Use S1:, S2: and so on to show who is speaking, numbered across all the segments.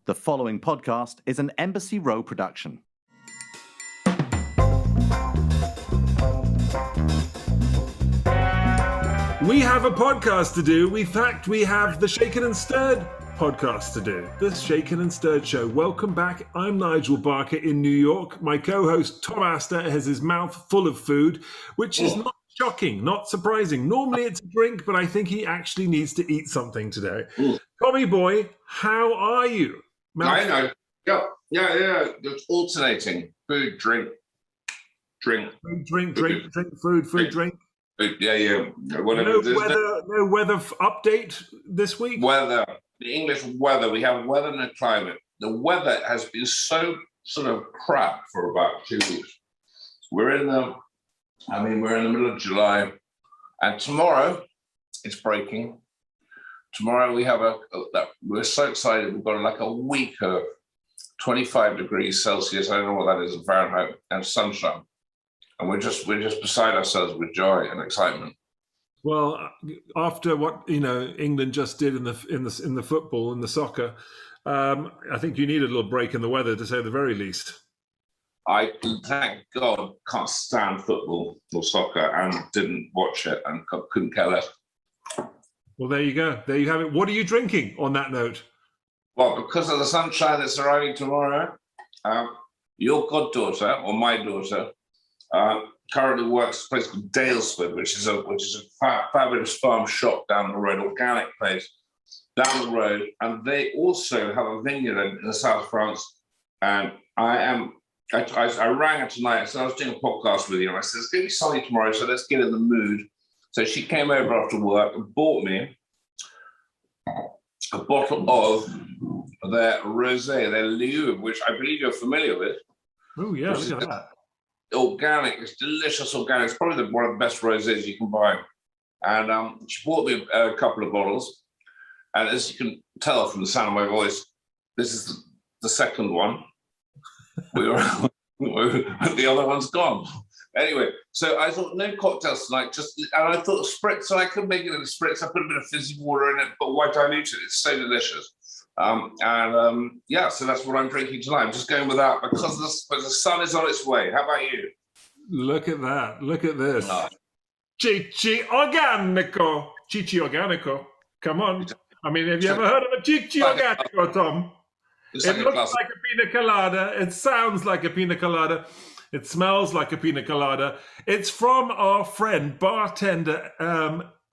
S1: The following podcast is an Embassy Row production.
S2: We have a podcast to do. In fact, we have the Shaken and Stirred podcast to do. The Shaken and Stirred show. Welcome back. I'm Nigel Barker in New York. My co-host Tom Astor has his mouth full of food, which is not shocking, not surprising. Normally it's a drink, but I think he actually needs to eat something today. Tommy boy, how are you?
S3: I know. Yeah. It's alternating. Food, drink.
S2: Food, drink.
S3: Yeah. Whatever.
S2: No weather update this week?
S3: Weather. The English weather. We have weather and a climate. The weather has been so sort of crap for about 2 weeks. We're in the middle of July, and tomorrow it's breaking. Tomorrow we have we're so excited. We've got like a week of 25 degrees Celsius. I don't know what that is in Fahrenheit, and sunshine. And we're just beside ourselves with joy and excitement.
S2: Well, after what England just did in the football and the soccer, I think you need a little break in the weather, to say the very least.
S3: I, thank God, can't stand football or soccer and didn't watch it and couldn't care less.
S2: Well, there you go. There you have it. What are you drinking on that note?
S3: Well, because of the sunshine that's arriving tomorrow, your goddaughter, or my daughter, currently works at a place called Dalesford, which is a fabulous farm shop down the road, organic place down the road, and they also have a vineyard in the south of France. And I rang her tonight. I said I was doing a podcast with you, and I said it's going to be sunny tomorrow, so let's get in the mood. So she came over after work and bought me a bottle of their rosé, their Liu, which I believe you're familiar with.
S2: Oh yeah, look at that.
S3: Organic, it's delicious organic. It's probably one of the best rosés you can buy. And she bought me a couple of bottles. And as you can tell from the sound of my voice, this is the second one. The other one's gone. Anyway, so I thought no cocktails tonight. And I thought spritz. So I could make it in a spritz. I put a bit of fizzy water in it, but why dilute it? It's so delicious. So that's what I'm drinking tonight. I'm just going with that because the sun is on its way. How about you?
S2: Look at that. Look at this. Cicci Organico. Cicci Organico. Come on. I mean, have you ever heard of a Cicci Organico, Tom? It looks like a pina colada. It sounds like a pina colada. It smells like a pina colada. It's from our friend, bartender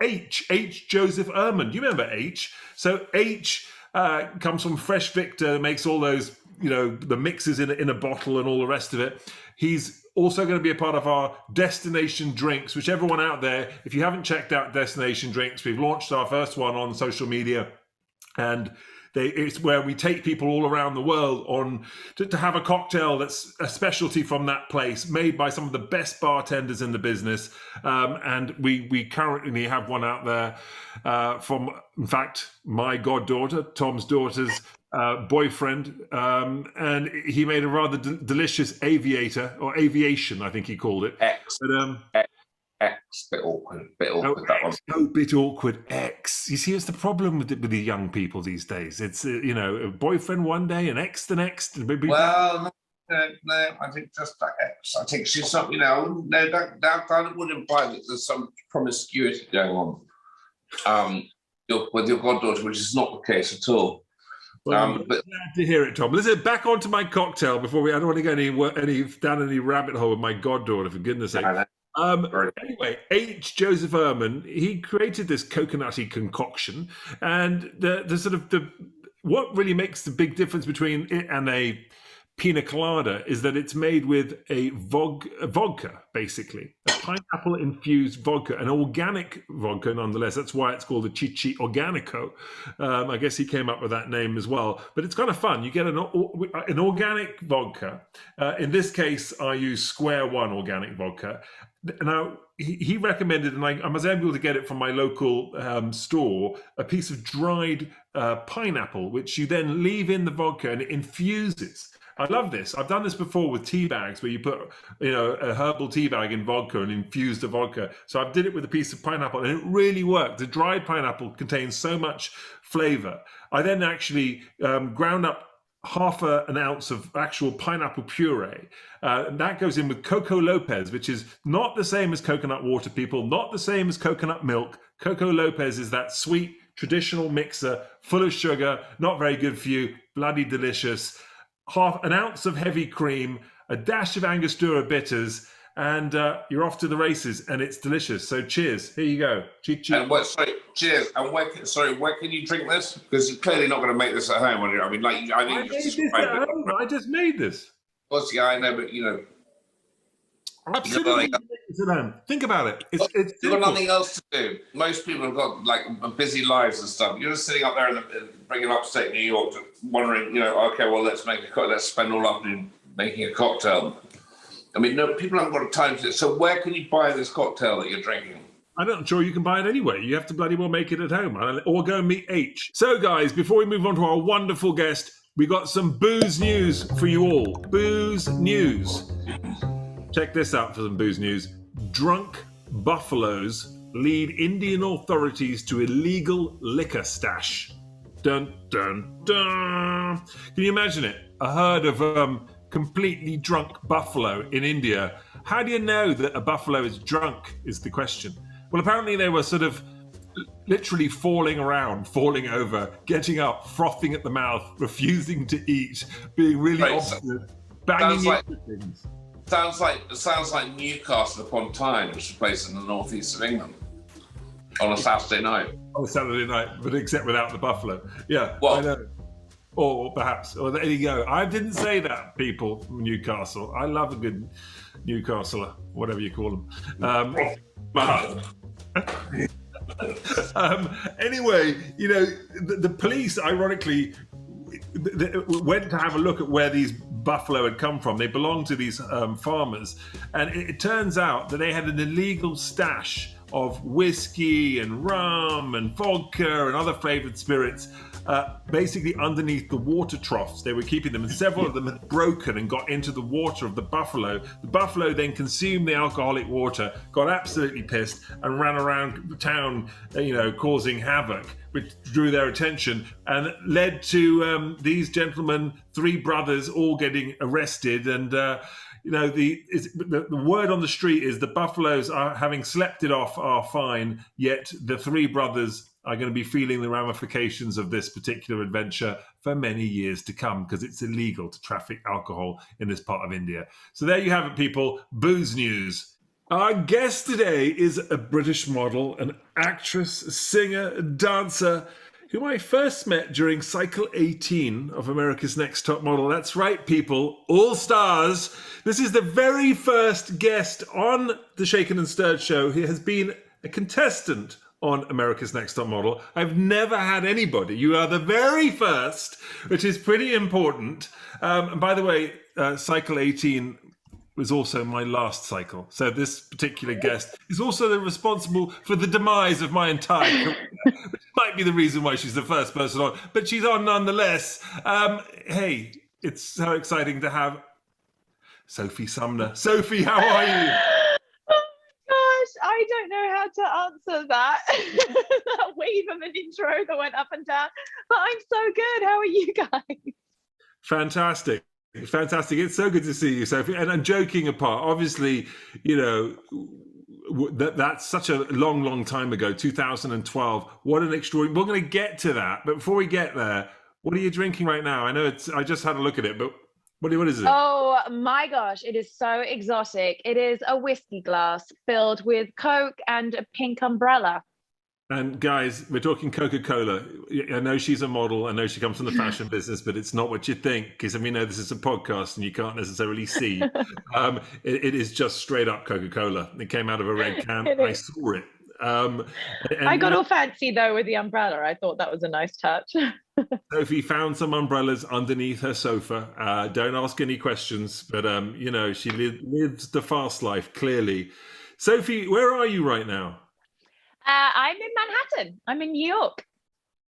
S2: H. Joseph Ehrman. Do you remember H? So H comes from Fresh Victor, makes all those, the mixes in a bottle and all the rest of it. He's also going to be a part of our Destination Drinks, which everyone out there, if you haven't checked out Destination Drinks, we've launched our first one on social media, and it's where we take people all around the world to have a cocktail that's a specialty from that place, made by some of the best bartenders in the business. And we currently have one out there from, in fact, my goddaughter, Tom's daughter's boyfriend. And he made a rather delicious aviation, I think he called it.
S3: Bit awkward that one.
S2: No, bit awkward. X. You see, it's the problem with the young people these days. It's a boyfriend one day, an ex the next.
S3: Well, no, I think just that X. I think she's something. No, that would imply that there's some promiscuity going on with your goddaughter, which is not the case at all.
S2: Well, but glad to hear it, Tom. Listen, back onto my cocktail before I don't want to go down any rabbit hole with my goddaughter, for goodness sake. Anyway, H. Joseph Ehrman, he created this coconutty concoction, and what really makes the big difference between it and a pina colada is that it's made with a vodka, basically, a pineapple-infused vodka, an organic vodka nonetheless. That's why it's called a Cicci Organico. I guess he came up with that name as well. But it's kind of fun. You get an organic vodka. In this case, I use Square One organic vodka. Now, he recommended, and I was able to get it from my local store, a piece of dried pineapple, which you then leave in the vodka and it infuses. I love this. I've done this before with tea bags where you put, a herbal tea bag in vodka and infuse the vodka. So I did it with a piece of pineapple and it really worked. The dried pineapple contains so much flavor. I then actually ground up half an ounce of actual pineapple puree. And that goes in with Coco Lopez, which is not the same as coconut water, people, not the same as coconut milk. Coco Lopez is that sweet, traditional mixer, full of sugar, not very good for you, bloody delicious. Half an ounce of heavy cream, a dash of Angostura bitters, and you're off to the races, and it's delicious. So cheers. Here you go. Cheers.
S3: And cheers. And where can you drink this? Because you're clearly not going to make this at home. I mean, like, I think
S2: I just made this.
S3: Well, yeah, I know, but you know,
S2: absolutely. Think about it. It's
S3: you've got nothing else to do. Most people have got like busy lives and stuff. You're just sitting up there bringing upstate New York, wondering, you know, okay, well, let's spend all afternoon making a cocktail. I mean, no, people haven't got time to. So where can you buy this cocktail that you're drinking?
S2: I'm not sure you can buy it anyway. You have to bloody well make it at home, or go and meet H. So, guys, before we move on to our wonderful guest, we got some booze news for you all. Booze news. Check this out for some booze news. Drunk buffaloes lead Indian authorities to illegal liquor stash. Dun, dun, dun. Can you imagine it? A herd of completely drunk buffalo in India. How do you know that a buffalo is drunk is the question. Well, apparently they were sort of literally falling around, falling over, getting up, frothing at the mouth, refusing to eat, being really obstinate, banging into things.
S3: Sounds like Newcastle upon Tyne, which is a place in the northeast of England, on a Saturday night.
S2: On a Saturday night, but except without the buffalo. Yeah,
S3: well,
S2: I know. Or perhaps, or there you go. I didn't say that, people from Newcastle. I love a good Newcastler, whatever you call them. Anyway, you know, the police, ironically, went to have a look at where these buffalo had come from. They belonged to these farmers, and it turns out that they had an illegal stash of whiskey and rum and vodka and other flavored spirits basically underneath the water troughs. They were keeping them, and several of them had broken and got into the water of the buffalo. The buffalo then consumed the alcoholic water, got absolutely pissed, and ran around the town, you know, causing havoc, which drew their attention and led to these gentlemen, three brothers, all getting arrested. And you know, the word on the street is the buffaloes are, having slept it off, are fine, yet the three brothers are going to be feeling the ramifications of this particular adventure for many years to come, because it's illegal to traffic alcohol in this part of India. So there you have it, people. Booze news. Our guest today is a British model, an actress, singer, dancer, whom I first met during Cycle 18 of America's Next Top Model. That's right, people, all stars. This is the very first guest on the Shaken and Stirred show who has been a contestant on America's Next Top Model. I've never had anybody. You are the very first, which is pretty important. And by the way, Cycle 18 was also my last cycle. So this particular guest is also responsible for the demise of my entire career, which might be the reason why she's the first person on, but she's on nonetheless. Hey, it's so exciting to have Sophie Sumner. Sophie, how are you?
S4: I don't know how to answer that. That wave of an intro that went up and down. But I'm so good. How are you guys?
S2: Fantastic. It's so good to see you, Sophie. And I'm joking apart. Obviously, you know, that's such a long time ago, 2012. What an extraordinary... We're going to get to that. But before we get there, what are you drinking right now? I know I just had a look at it, but what is it?
S4: Oh my gosh, it is so exotic. It is a whiskey glass filled with Coke and a pink umbrella.
S2: And guys, we're talking Coca-Cola. I know she's a model. I know she comes from the fashion business, but it's not what you think, because we know this is a podcast and you can't necessarily see. It is just straight up Coca-Cola. It came out of a red can. I saw it.
S4: I got all fancy though with the umbrella. I thought that was a nice touch.
S2: Sophie found some umbrellas underneath her sofa. Don't ask any questions, but you know, she lives the fast life, clearly. Sophie, where are you right now?
S4: I'm in Manhattan. I'm in New York.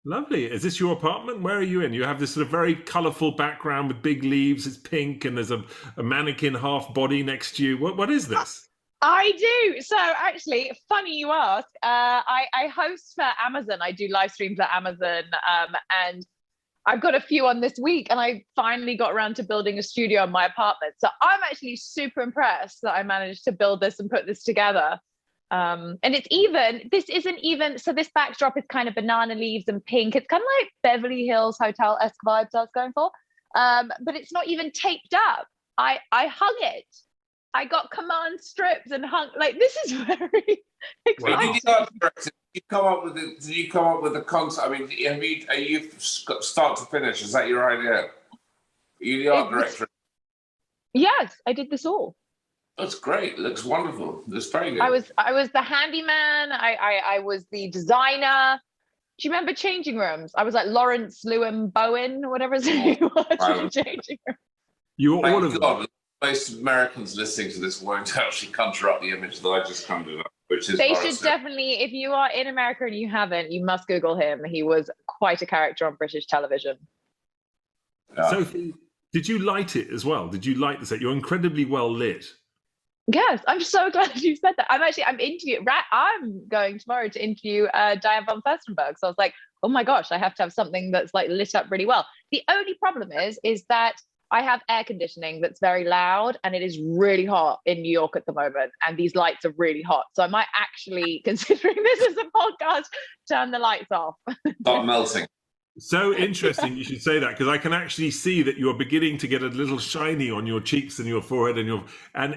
S2: Lovely. Is this your apartment? Where are you in? You have this sort of very colourful background with big leaves. It's pink, and there's a mannequin half body next to you. What is this?
S4: I do. So actually, funny you ask. I host for Amazon. I do live streams at Amazon, and I've got a few on this week, and I finally got around to building a studio in my apartment. So I'm actually super impressed that I managed to build this and put this together. And this isn't even, so this backdrop is kind of banana leaves and pink. It's kind of like Beverly Hills Hotel-esque vibes I was going for. But it's not even taped up. I hung it. I got command strips and hung, like, this is very exciting.
S3: Did you come up with the concept? I mean, are you start to finish? Is that your idea? Are you the art director?
S4: Yes, I did this all.
S3: That's great. It looks wonderful. It's very good.
S4: I was the handyman. I was the designer. Do you remember Changing Rooms? I was like Lawrence Lewin Bowen, whatever his name was. Changing Rooms.
S2: You were all of them.
S3: Most Americans listening to this won't actually conjure up the image that I just conjured up, which is.
S4: They should definitely, if you are in America and you haven't, you must Google him. He was quite a character on British television.
S3: Yeah.
S2: Sophie, did you light it as well? Did you light the set? You're incredibly well lit.
S4: Yes, I'm so glad you said that. I'm going tomorrow to interview Diane von Furstenberg. So I was like, oh my gosh, I have to have something that's like lit up really well. The only problem is that I have air conditioning that's very loud, and it is really hot in New York at the moment, and these lights are really hot. So I might actually, considering this is a podcast, turn the lights off.
S3: Start melting.
S2: So interesting you should say that, because I can actually see that you're beginning to get a little shiny on your cheeks and your forehead and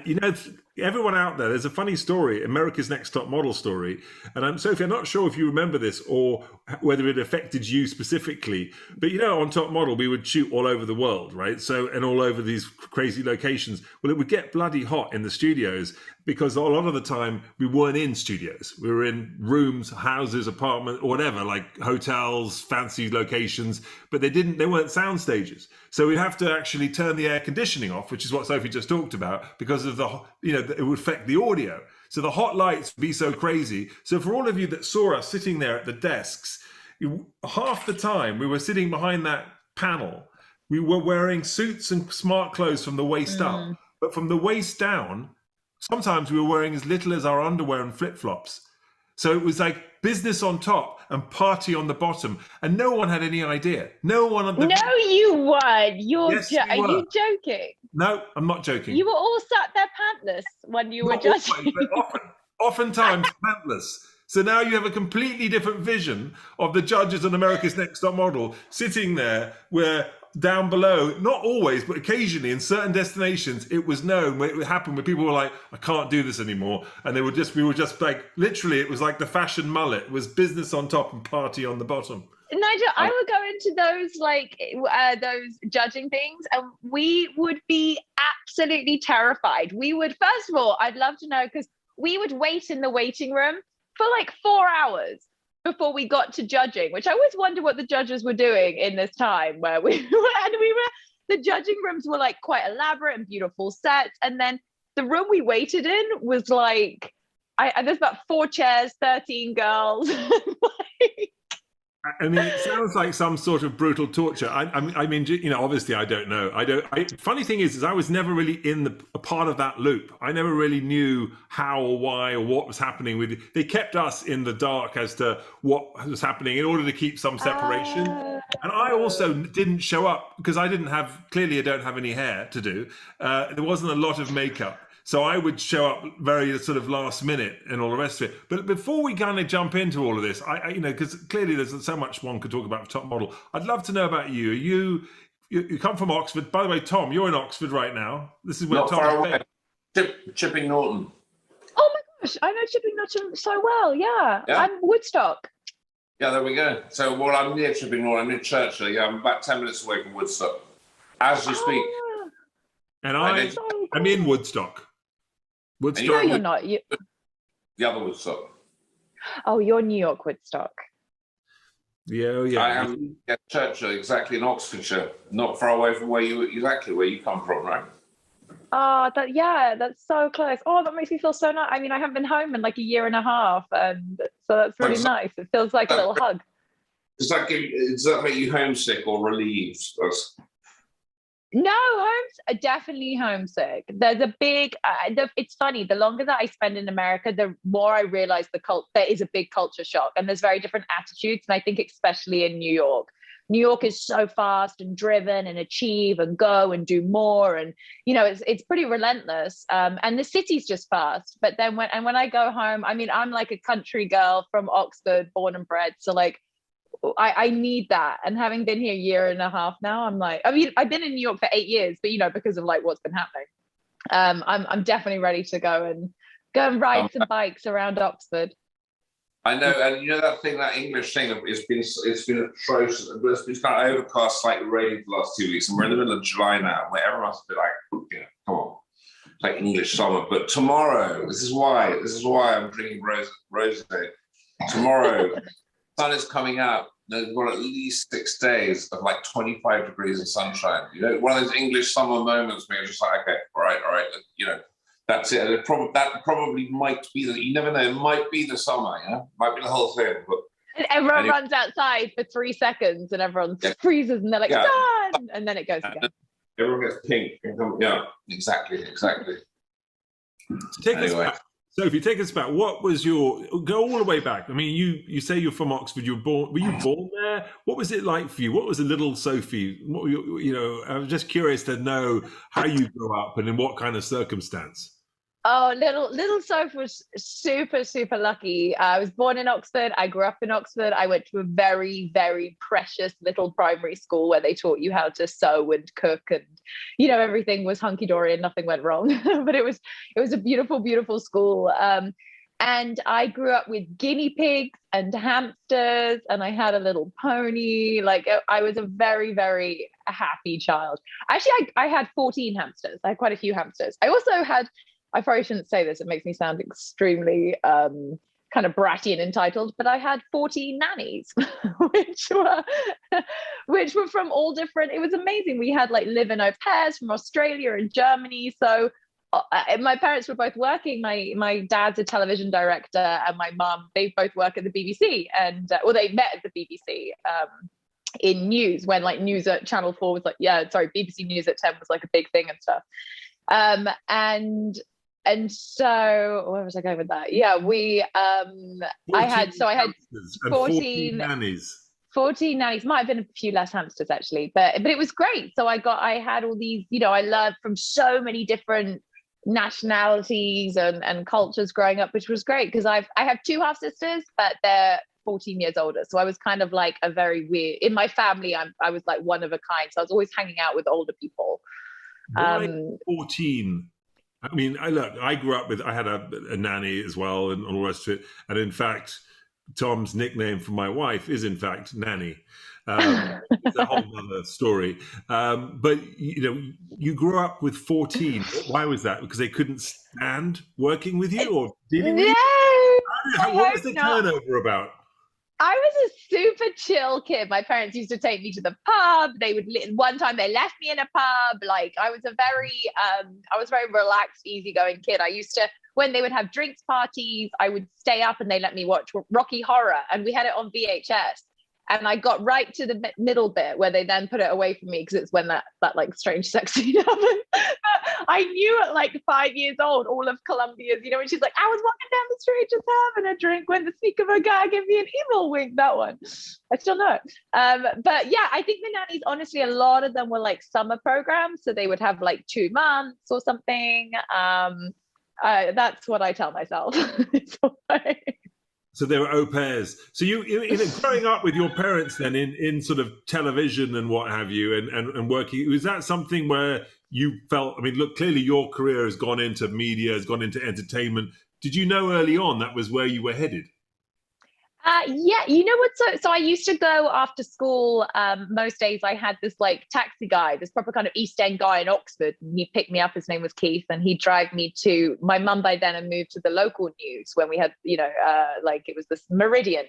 S2: you know, everyone out there's a funny story, America's Next Top Model story. And Sophie, I'm not sure if you remember this or whether it affected you specifically, but you know, on Top Model, we would shoot all over the world, right? So, and all over these crazy locations. Well, it would get bloody hot in the studios because a lot of the time we weren't in studios. We were in rooms, houses, apartments, or whatever, like hotels, fancy locations, but they weren't sound stages. So we'd have to actually turn the air conditioning off, which is what Sophie just talked about, because of it would affect the audio. So the hot lights would be so crazy. So for all of you that saw us sitting there at the desks, half the time we were sitting behind that panel, we were wearing suits and smart clothes from the waist up, but from the waist down, sometimes we were wearing as little as our underwear and flip-flops. So it was like business on top and party on the bottom, and no one had any idea. No one. No,
S4: you weren't.
S2: Yes,
S4: Are you joking?
S2: No, I'm not joking.
S4: You were all sat there pantless when you were judging.
S2: Oftentimes pantless. So now you have a completely different vision of the judges on America's Next Top Model sitting there, where down below, not always, but occasionally in certain destinations, it was known when it would happen where people were like, I we were just like, literally, it was like the fashion mullet. It was business on top and party on the bottom.
S4: Nigel, I would go into those judging things, and we would be absolutely terrified. We would, first of all, I'd love to know, because we would wait in the waiting room for like 4 hours before we got to judging, which I always wonder what the judges were doing in this time where the judging rooms were like quite elaborate and beautiful sets. And then the room we waited in was like, there's about 4 chairs, 13 girls.
S2: I mean, it sounds like some sort of brutal torture. I mean, you know, obviously I don't know. Funny thing is I was never really in a part of that loop. I never really knew how or why or what was happening with it. They kept us in the dark as to what was happening in order to keep some separation. And I also didn't show up because I don't have any hair to do. There wasn't a lot of makeup. So I would show up very sort of last minute and all the rest of it. But before we kind of jump into all of this, because clearly there's so much one could talk about for Top Model. I'd love to know about you. You come from Oxford. By the way, Tom, you're in Oxford right now. This is where
S3: Not
S2: Tom
S3: far away. Chipping Norton.
S4: Oh my gosh, I know Chipping Norton so well. Yeah, I'm Woodstock.
S3: Yeah, there we go. So, well, I'm near Chipping Norton. I'm near Churchill. Yeah, I'm about 10 minutes away from Woodstock, as you speak.
S2: And I'm in Woodstock.
S4: No, you're not.
S3: The other Woodstock.
S4: Oh, you're New York Woodstock.
S2: Yeah.
S3: I am at Churchill, exactly in Oxfordshire, not far away from where you come from, right?
S4: Oh, that's so close. Oh, that makes me feel so nice. I mean, I haven't been home in like a year and a half, and so that's really nice. It feels like a little hug.
S3: Does that make you homesick or relieved?
S4: No, definitely homesick. There's a big, it's funny, the longer that I spend in America, the more I realize there is a big culture shock, and there's very different attitudes. And I think especially in New York, New York is so fast and driven and achieve and go and do more. And, you know, it's pretty relentless. And the city's just fast. But then when I go home, I mean, I'm like a country girl from Oxford, born and bred. So like, I need that. And having been here a year and a half now, I'm like, I mean, I've been in New York for 8 years, but, you know, because of like what's been happening, I'm definitely ready to go and ride some bikes around Oxford.
S3: I know, and you know that thing, that English thing, it's been atrocious. It's been kind of overcast, slightly raining for the last 2 weeks, and we're in the middle of July now, where everyone's a bit like, you know, come on, it's like English summer. But tomorrow, this is why I'm drinking rosé. Tomorrow, sun is coming out. There's got at least 6 days of like 25 degrees of sunshine. You know, one of those English summer moments where you're just like, okay, all right, you know, that's it. That probably might be you never know, it might be the summer, you know, might be the whole thing. But
S4: and everyone runs outside for 3 seconds and everyone freezes and they're like, sun! And then it goes again.
S3: Everyone gets pink. Yeah, exactly.
S2: Take us back. Sophie, take us back. What was go all the way back? I mean, you say you're from Oxford. Were you born there? What was it like for you? What was a little Sophie? What were you know, I'm just curious to know how you grew up and in what kind of circumstance.
S4: Oh, little Soph was super, super lucky. I was born in Oxford. I grew up in Oxford. I went to a very, very precious little primary school where they taught you how to sew and cook, and you know, everything was hunky dory and nothing went wrong. But it was a beautiful, beautiful school. And I grew up with guinea pigs and hamsters, and I had a little pony. Like, I was a very, very happy child. Actually, I had 14 hamsters. I had quite a few hamsters. I also had, I probably shouldn't say this, it makes me sound extremely kind of bratty and entitled, but I had 14 nannies, which were from all different, it was amazing. We had like live-in au pairs from Australia and Germany. So my parents were both working. My dad's a television director, and my mum, they both work at the BBC, and they met at the BBC in news, when like news at Channel 4 was like, BBC News at 10 was like a big thing and stuff. And so where was I going with that? Yeah, I had 14
S2: nannies.
S4: 14 nannies, might have been a few less hamsters actually, but it was great. So I had all these, you know, I learned from so many different nationalities and cultures growing up, which was great because I have 2 half sisters, but they're 14 years older. So I was kind of like a very weird, in my family, I was like one of a kind. So I was always hanging out with older people.
S2: Why 14? I mean, I grew up with, I had a nanny as well and all the rest of it. And in fact, Tom's nickname for my wife is in fact Nanny. It's a whole other story. But, you know, you grew up with 14. Why was that? Because they couldn't stand working with you or dealing with you? What was the turnover about?
S4: I was a super chill kid. My parents used to take me to the pub. One time they left me in a pub. Like I was a very relaxed, easygoing kid. I used to, when they would have drinks parties, I would stay up and they let me watch Rocky Horror, and we had it on VHS. And I got right to the middle bit where they then put it away from me because it's when that like strange sex scene happened. I knew at like 5 years old all of Columbia's, you know, when she's like, I was walking down the street just having a drink when the sneak of a guy gave me an evil wink. That one, I still know it. But yeah, I think the nannies, honestly, a lot of them were like summer programs, so they would have like 2 months or something. That's what I tell myself.
S2: So they were au pairs. So you growing up with your parents then in sort of television and what have you and working, was that something where you felt, I mean, look, clearly your career has gone into media, has gone into entertainment. Did you know early on that was where you were headed?
S4: Yeah, you know what? So I used to go after school. Most days I had this like taxi guy, this proper kind of East End guy in Oxford. And he'd pick me up. His name was Keith, and he'd drive me to my mum. By then, had moved to the local news when we had, you know, like it was this Meridian.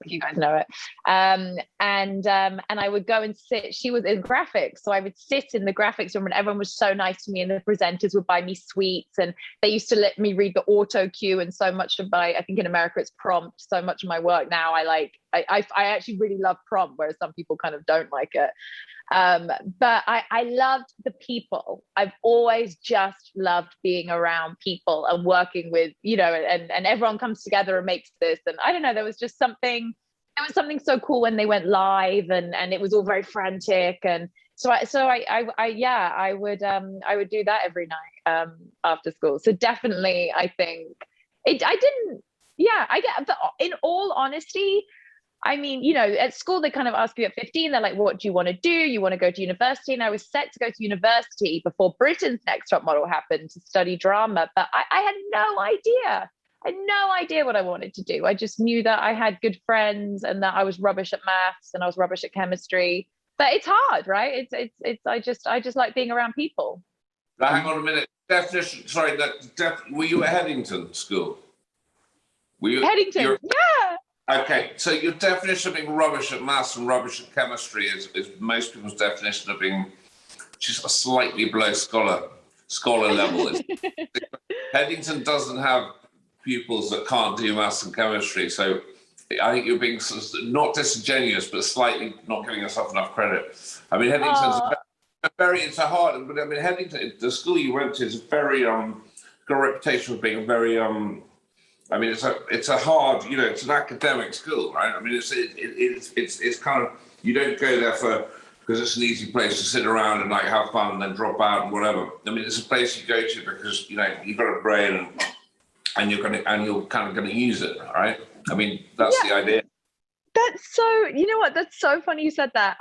S4: You guys know it. And I would go and sit. She was in graphics, so I would sit in the graphics room, and everyone was so nice to me. And the presenters would buy me sweets, and they used to let me read the auto cue. And so much of I think in America it's prompt. So much of my work now, I actually really love prompt, whereas some people kind of don't like it. But I loved the people. I've always just loved being around people and working with, you know, and everyone comes together and makes this. And I don't know, there was there was something so cool when they went live, and it was all very frantic, and I would do that every night after school. So definitely, I think I didn't. Yeah, I get. But in all honesty, I mean, you know, at school they kind of ask you at 15. They're like, "What do you want to do? You want to go to university?" And I was set to go to university before Britain's Next Top Model happened to study drama, but I had no idea. I had no idea what I wanted to do. I just knew that I had good friends and that I was rubbish at maths and I was rubbish at chemistry. But it's hard, right? It's I just like being around people.
S3: Now, hang on a minute. Definition. Sorry, were you at Headington School? Were you
S4: Headington? Yeah.
S3: Okay, so your definition of being rubbish at maths and rubbish at chemistry is most people's definition of being just a slightly below scholar level. Headington doesn't have pupils that can't do maths and chemistry, so I think you're being sort of not disingenuous, but slightly not giving yourself enough credit. I mean, Headington's it's a hard, but I mean, Headington, the school you went to is very got a reputation of being a very I mean, it's a hard, you know, it's an academic school, right? I mean, it's kind of, you don't go there because it's an easy place to sit around and like have fun and then drop out and whatever. I mean, it's a place you go to because, you know, you've got a brain and you're kind of gonna use it, right? I mean, that's the idea.
S4: That's so, you know what? That's so funny you said that.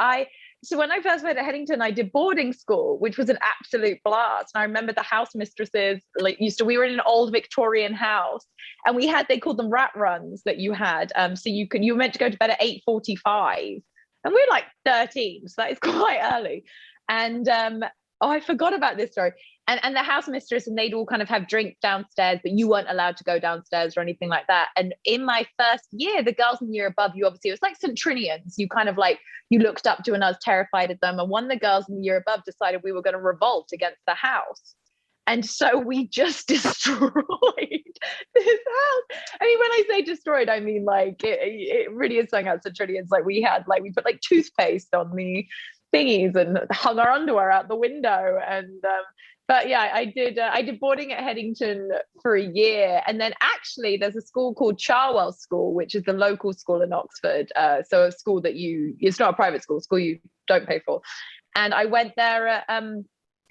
S4: So when I first went to Headington, I did boarding school, which was an absolute blast. And I remember the house mistresses we were in an old Victorian house, and they called them rat runs that you had. So you were meant to go to bed at 8:45, and we were like 13, so that is quite early. And I forgot about this story. And the house mistress, and they'd all kind of have drinks downstairs, but you weren't allowed to go downstairs or anything like that. And in my first year, the girls in the year above you, obviously, it was like St. Trinians. You kind of like, you looked up to, and I was terrified of them. And one of the girls in the year above decided we were going to revolt against the house. And so we just destroyed this house. I mean, when I say destroyed, I mean, like, it really is something out St. Trinians. Like, we put like toothpaste on the thingies and hung our underwear out the window. And, but yeah, I did boarding at Headington for a year. And then actually there's a school called Charwell School, which is the local school in Oxford. So a school it's not a private school you don't pay for. And I went there at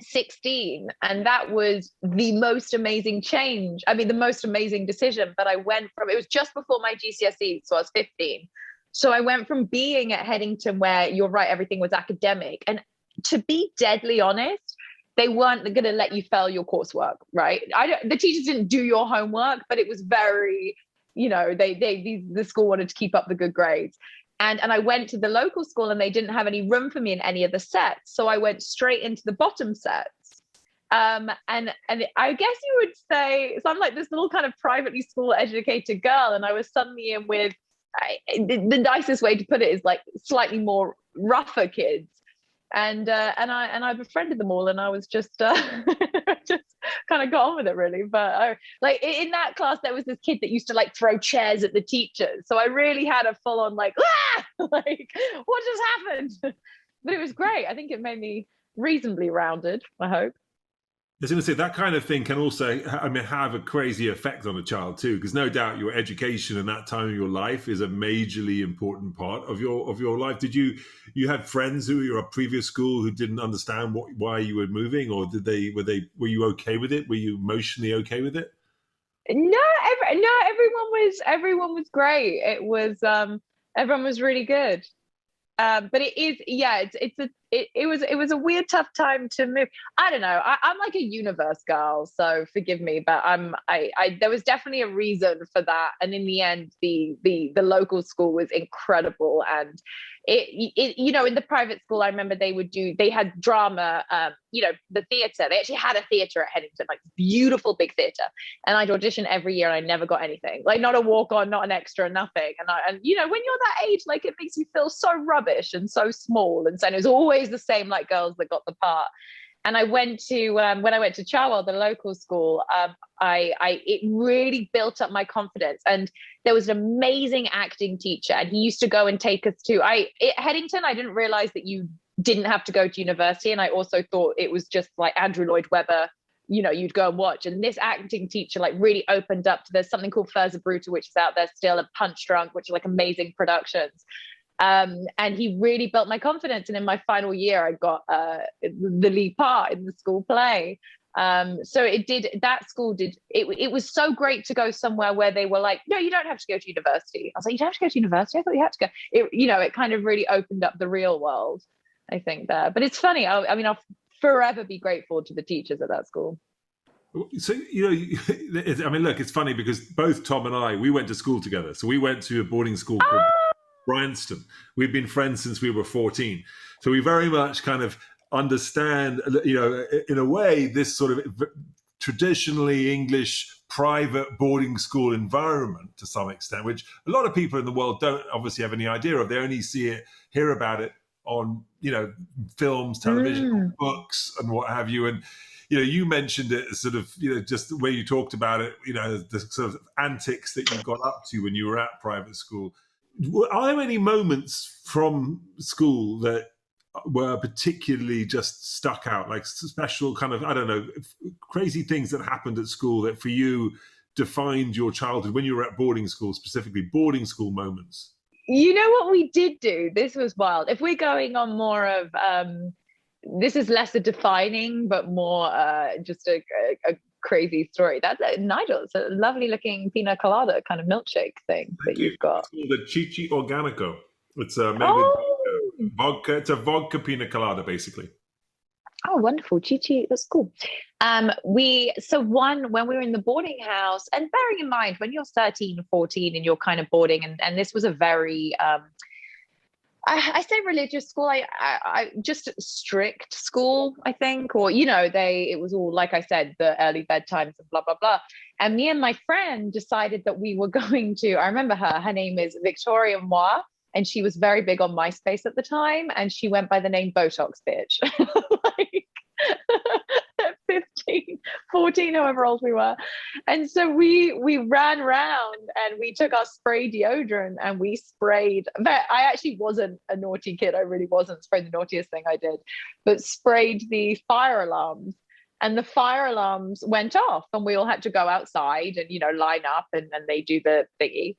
S4: 16, and that was the most amazing change. I mean, the most amazing decision. But it was just before my GCSE, so I was 15. So I went from being at Headington, where you're right, everything was academic. And to be deadly honest, they weren't going to let you fail your coursework, right? The teachers didn't do your homework, but it was very, you know, the school wanted to keep up the good grades. And I went to the local school, and they didn't have any room for me in any of the sets. So I went straight into the bottom sets. And I guess you would say, so I'm like this little kind of privately school educated girl, and I was suddenly in with, the nicest way to put it is like slightly more rougher kids. And I befriended them all, and I was just just kind of got on with it, really. But like in that class, there was this kid that used to like throw chairs at the teachers, so I really had a full on like like what just happened. But it was great. I think it made me reasonably rounded, I hope.
S2: I was going to say that kind of thing can also, I mean, have a crazy effect on a child too, because no doubt your education and that time of your life is a majorly important part of your life. Did you had friends who were your previous school who didn't understand why you were moving, or were you okay with it? Were you emotionally okay with it?
S4: No, everyone was great. It was everyone was really good. But it is, yeah, it was a weird, tough time to move. I don't know. I'm like a universe girl, so forgive me, but there was definitely a reason for that. And in the end, the local school was incredible. And it you know, in the private school, I remember they had drama, you know, the theatre. They actually had a theatre at Headington, like beautiful big theatre. And I'd audition every year, and I never got anything, like not a walk-on, not an extra, nothing. And you know, when you're that age, like it makes you feel so rubbish and so small. And so it was always the same like girls that got the part. And I went to when I went to Charwell, the local school, it really built up my confidence. And there was an amazing acting teacher, and he used to go and take us to at Headington. I didn't realize that you didn't have to go to university, and I also thought it was just like Andrew Lloyd Webber you'd go and watch. And this acting teacher like really opened up to, there's something called Furza Bruta, which is out there still, a Punch Drunk, which are like amazing productions. And he really built my confidence. And in my final year, I got the lead part in the school play. So that school did, it was so great to go somewhere where they were like, no, you don't have to go to university. I was like, you don't have to go to university? I thought you had to go. It kind of really opened up the real world, I think, there. But it's funny. I mean, I'll forever be grateful to the teachers at that school.
S2: So, I mean, look, it's funny because both Tom and I, we went to school together. So we went to a boarding school called Bryanston. We've been friends since we were 14. So we very much kind of understand, in a way, this sort of traditionally English private boarding school environment to some extent, which a lot of people in the world don't obviously have any idea of. They only hear about it on, films, television, books, and what have you. And you mentioned it as sort of, just the way you talked about it, the sort of antics that you got up to when you were at private school. Are there any moments from school that were particularly just stuck out, like special kind of, I don't know, crazy things that happened at school that for you defined your childhood when you were at boarding school, specifically boarding school moments?
S4: You know what we did do? This was wild. If we're going on more of, this is less a defining, but more just a crazy story. That's Nigel. It's a lovely looking pina colada kind of milkshake thing that you've got.
S2: It's called the Chichi Organico. It's made with vodka. It's a vodka pina colada, basically.
S4: Oh, wonderful. Chichi, that's cool. When we were in the boarding house, and bearing in mind, when you're 13 or 14 and you're kind of boarding, and this was a very, I say religious school, I just strict school, I think, or, it was all, like I said, the early bedtimes and blah, blah, blah. And me and my friend decided that we were going to, I remember her name is Victoria Moi, and she was very big on MySpace at the time, and she went by the name Botox Bitch. Like 15, 14, however old we were. And so we ran around and we took our spray deodorant and we sprayed. I actually wasn't a naughty kid. I really wasn't. Sprayed the naughtiest thing I did, but sprayed the fire alarms. And the fire alarms went off and we all had to go outside and, line up and they do the thingy.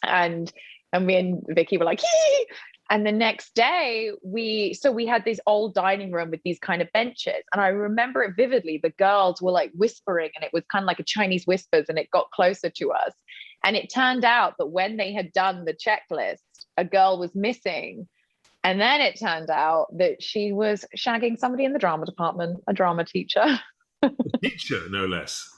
S4: And me and Vicky were like, hee! And the next day we had this old dining room with these kind of benches. And I remember it vividly. The girls were like whispering and it was kind of like a Chinese whispers and it got closer to us. And it turned out that when they had done the checklist, a girl was missing. And then it turned out that she was shagging somebody in the drama department, a drama teacher.
S2: A teacher, no less.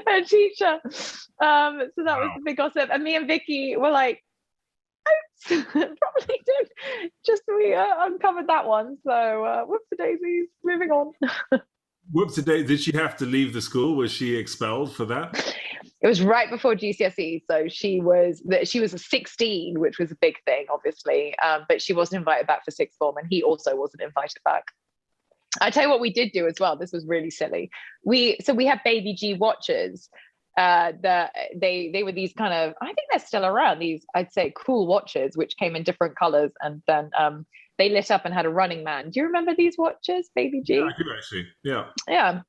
S4: A teacher. So that was the big gossip. And me and Vicky were like, probably did. Just we uncovered that one. So whoops-a-daisies, moving on.
S2: Whoops-a-daisy. Did she have to leave the school? Was she expelled for that?
S4: It was right before GCSE, so she was 16, which was a big thing, obviously. But she wasn't invited back for sixth form, and he also wasn't invited back. I tell you what we did do as well. This was really silly. We had Baby G watches. They were these kind of, I think they're still around, these I'd say cool watches which came in different colors, and then they lit up and had a running man. Do you remember these watches, Baby G?
S2: Yeah, I do actually.
S4: Yeah.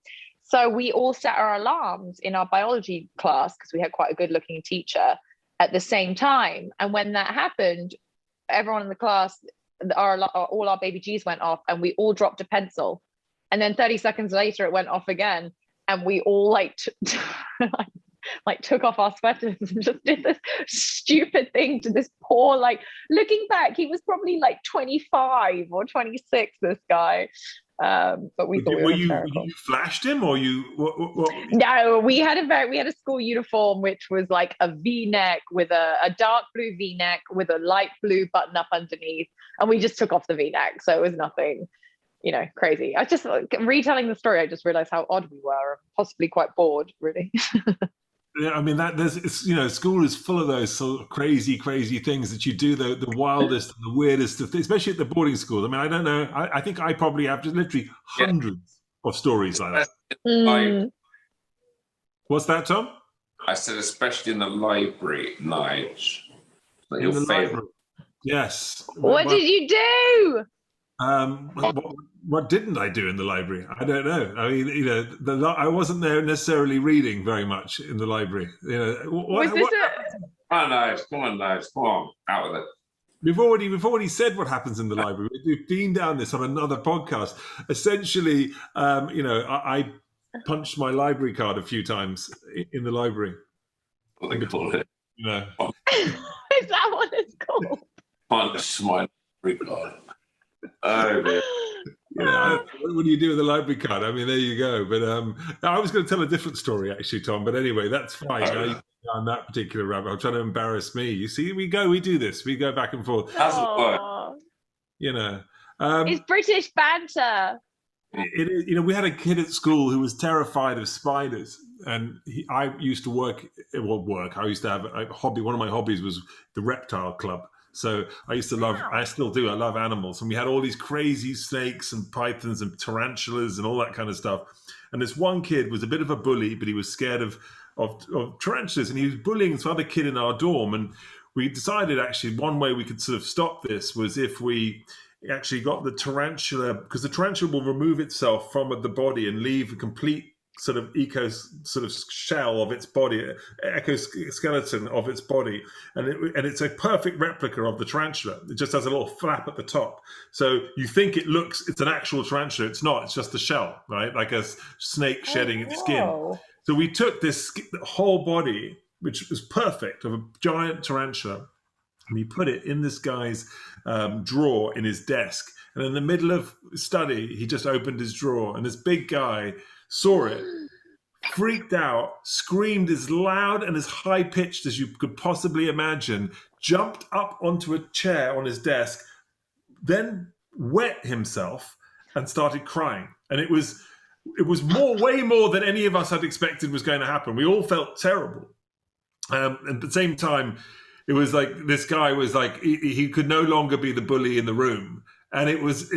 S4: So we all set our alarms in our biology class because we had quite a good looking teacher at the same time, and when that happened, everyone in the class, all our Baby Gs went off and we all dropped a pencil, and then 30 seconds later it went off again. And we all took off our sweaters and just did this stupid thing to this poor, looking back, he was probably 25 or 26, this guy. But we thought
S2: you flashed him, or you? What?
S4: No, we had a school uniform which was like a V-neck with a dark blue V-neck with a light blue button up underneath, and we just took off the V-neck, so it was nothing. Crazy. I just retelling the story. I just realized how odd we were, possibly quite bored, really.
S2: Yeah, I mean school is full of those sort of crazy things that you do, the wildest and the weirdest of things, especially at the boarding school. I mean, I don't know. I think I probably have just literally hundreds of stories like that. What's that, Tom?
S3: I said, especially in the library, Nige.
S2: In the library. Yes.
S4: What did you do?
S2: What didn't I do in the library? I don't know. I mean, I wasn't there necessarily reading very much in the library.
S3: Oh, nice. Come on, nice. Come on, out with it.
S2: We've already said what happens in the library. We've been down this on another podcast. Essentially, I punched my library card a few times in the library.
S3: What they call it?
S4: Is that what it's called?
S3: Punch my library card. Oh dear.
S2: What do you do with a library card? I mean, there you go. But I was going to tell a different story, actually, Tom. But anyway, that's fine. On that particular rabbit hole, trying to embarrass me. You see, we do this. We go back and forth.
S3: How's it work?
S4: It's British banter.
S2: It is. We had a kid at school who was terrified of spiders, and I used to work. I used to have a hobby. One of my hobbies was the reptile club. So I used to love, I still do, I love animals. And we had all these crazy snakes and pythons and tarantulas and all that kind of stuff. And this one kid was a bit of a bully, but he was scared of tarantulas, and he was bullying some other kid in our dorm. And we decided actually one way we could sort of stop this was if we actually got the tarantula, because the tarantula will remove itself from the body and leave a complete sort of shell of its body, exoskeleton of its body, and it's a perfect replica of the tarantula. It just has a little flap at the top, so you think it's an actual tarantula. It's not. It's just the shell, right? Like a snake shedding its skin. So we took this whole body, which was perfect, of a giant tarantula, and we put it in this guy's drawer in his desk. And in the middle of study, he just opened his drawer, and this big guy saw it, freaked out, screamed as loud and as high-pitched as you could possibly imagine, jumped up onto a chair on his desk, then wet himself and started crying. And it was way more than any of us had expected was going to happen. We all felt terrible. And at the same time, it was like this guy was like, he could no longer be the bully in the room. And it was,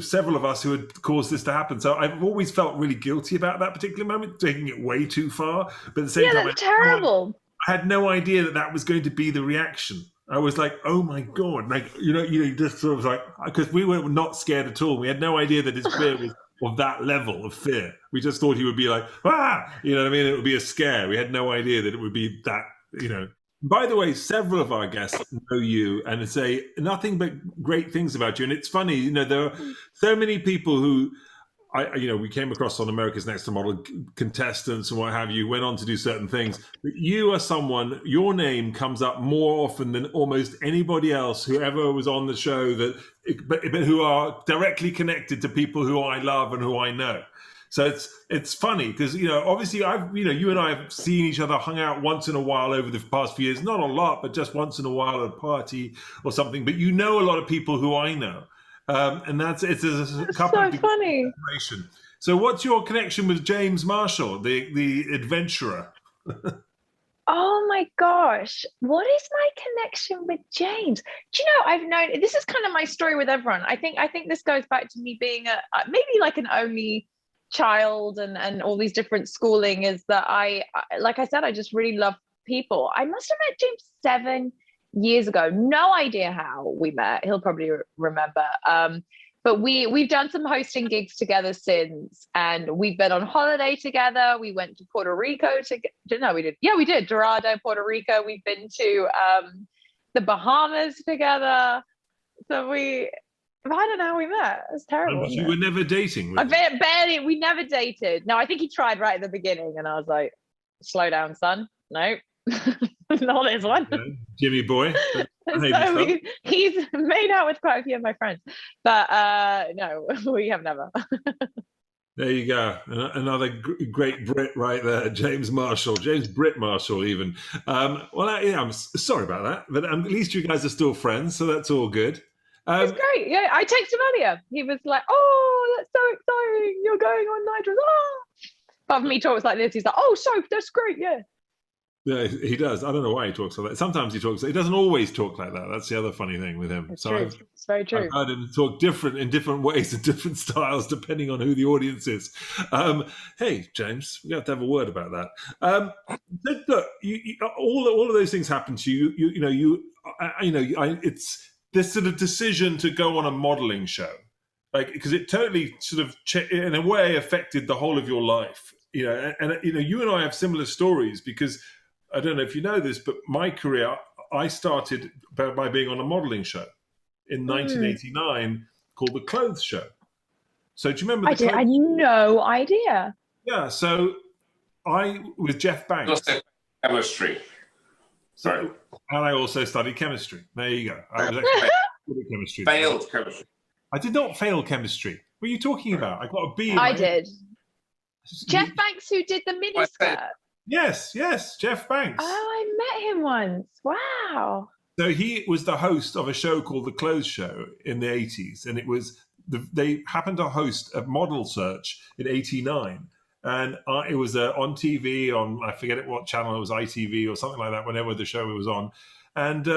S2: several of us who had caused this to happen. So I've always felt really guilty about that particular moment, taking it way too far. But at the same time,
S4: that's terrible.
S2: I had no idea that was going to be the reaction. I was like, oh my God. Like, just sort of like, because we were not scared at all. We had no idea that his fear was of that level of fear. We just thought he would be like, you know what I mean? It would be a scare. We had no idea that it would be that, By the way, several of our guests know you and say nothing but great things about you. And it's funny, there are so many people who, we came across on America's Next Top Model, contestants and what have you, went on to do certain things. But you are someone, your name comes up more often than almost anybody else who ever was on the show, but who are directly connected to people who I love and who I know. So it's funny because, obviously you and I have seen each other, hung out once in a while over the past few years, not a lot, but just once in a while at a party or something. But a lot of people who I know. And it's a couple
S4: so
S2: of
S4: funny.
S2: Information. So what's your connection with James Marshall, the adventurer?
S4: Oh my gosh. What is my connection with James? Do you know, I've known, this is kind of my story with everyone. I think this goes back to me being maybe like an only child and all these different schooling, is that I like I said, I just really love people. I must have met James 7 years ago. No idea how we met. He'll probably remember. But we've done some hosting gigs together since, and we've been on holiday together. We went to Puerto Rico together. No, we did. Yeah, we did. Dorado, Puerto Rico. We've been to the Bahamas together. So I don't know how we met. It's terrible.
S2: You were never dating?
S4: Barely. We never dated. No, I think he tried right at the beginning, and I was like, slow down, son. No, not this one.
S2: Yeah. Jimmy boy.
S4: So he's made out with quite a few of my friends, but no, we have never.
S2: There you go. Another great Brit right there, James Marshall, James Britt Marshall even. I'm sorry about that, but at least you guys are still friends, so that's all good.
S4: It's great. Yeah, I texted him earlier. He was like, "Oh, that's so exciting! You're going on Nigel." Above me talks like this. He's like, "Oh, so that's great, yeah."
S2: Yeah, he does. I don't know why he talks like that. Sometimes he talks. He doesn't always talk like that. That's the other funny thing with him.
S4: It's true. It's very true.
S2: I've heard him talk in different ways and different styles depending on who the audience is. Hey, James, we have to have a word about that. Look, all of those things happen to you. It's this sort of decision to go on a modeling show, like, because it totally sort of in a way affected the whole of your life, you know, and you know, you and I have similar stories, because I don't know if you know this, but my career, I started by being on a modeling show in 1989 called The Clothes Show. So do you remember?
S4: I had no idea.
S2: Yeah, so with Jeff Banks.
S3: Chemistry. Sorry.
S2: And I also studied chemistry. There you go. I was actually good at chemistry.
S3: Failed chemistry.
S2: I did not fail chemistry. What are you talking about? I got a B.
S4: I did. Jeff Banks, who did the miniskirt.
S2: Yes, Jeff Banks.
S4: Oh, I met him once. Wow.
S2: So he was the host of a show called The Clothes Show in the 80s. And it was, they happened to host a model search in 89. And it was on TV on, I forget what channel, it was ITV or something like that, whenever the show was on. And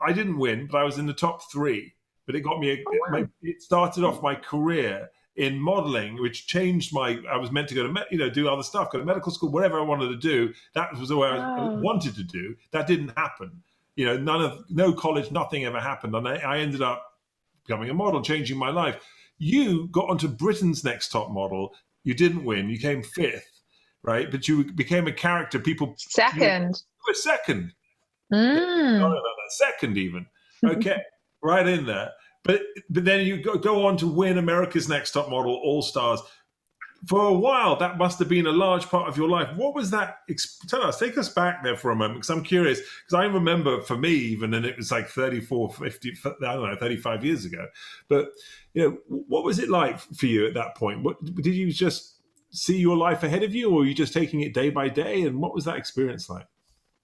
S2: I didn't win, but I was in the top 3. But it got me, it started off my career in modeling, which changed I was meant to go to, do other stuff, go to medical school, whatever I wanted to do. That was what I wanted to do. That didn't happen. You know, no college, nothing ever happened. And I ended up becoming a model, changing my life. You got onto Britain's Next Top Model. You didn't win. You came 5th, right? But you became a character. People
S4: second.
S2: You were second. Sorry about that. Second, even. Okay, right in there. But then you go on to win America's Next Top Model, All Stars. For a while, that must have been a large part of your life. What was that? Tell us, take us back there for a moment, because I'm curious. Because I remember, for me, even, and it was like 34, 50, I don't know, 35 years ago. But what was it like for you at that point? Did you just see your life ahead of you, or were you just taking it day by day? And what was that experience like?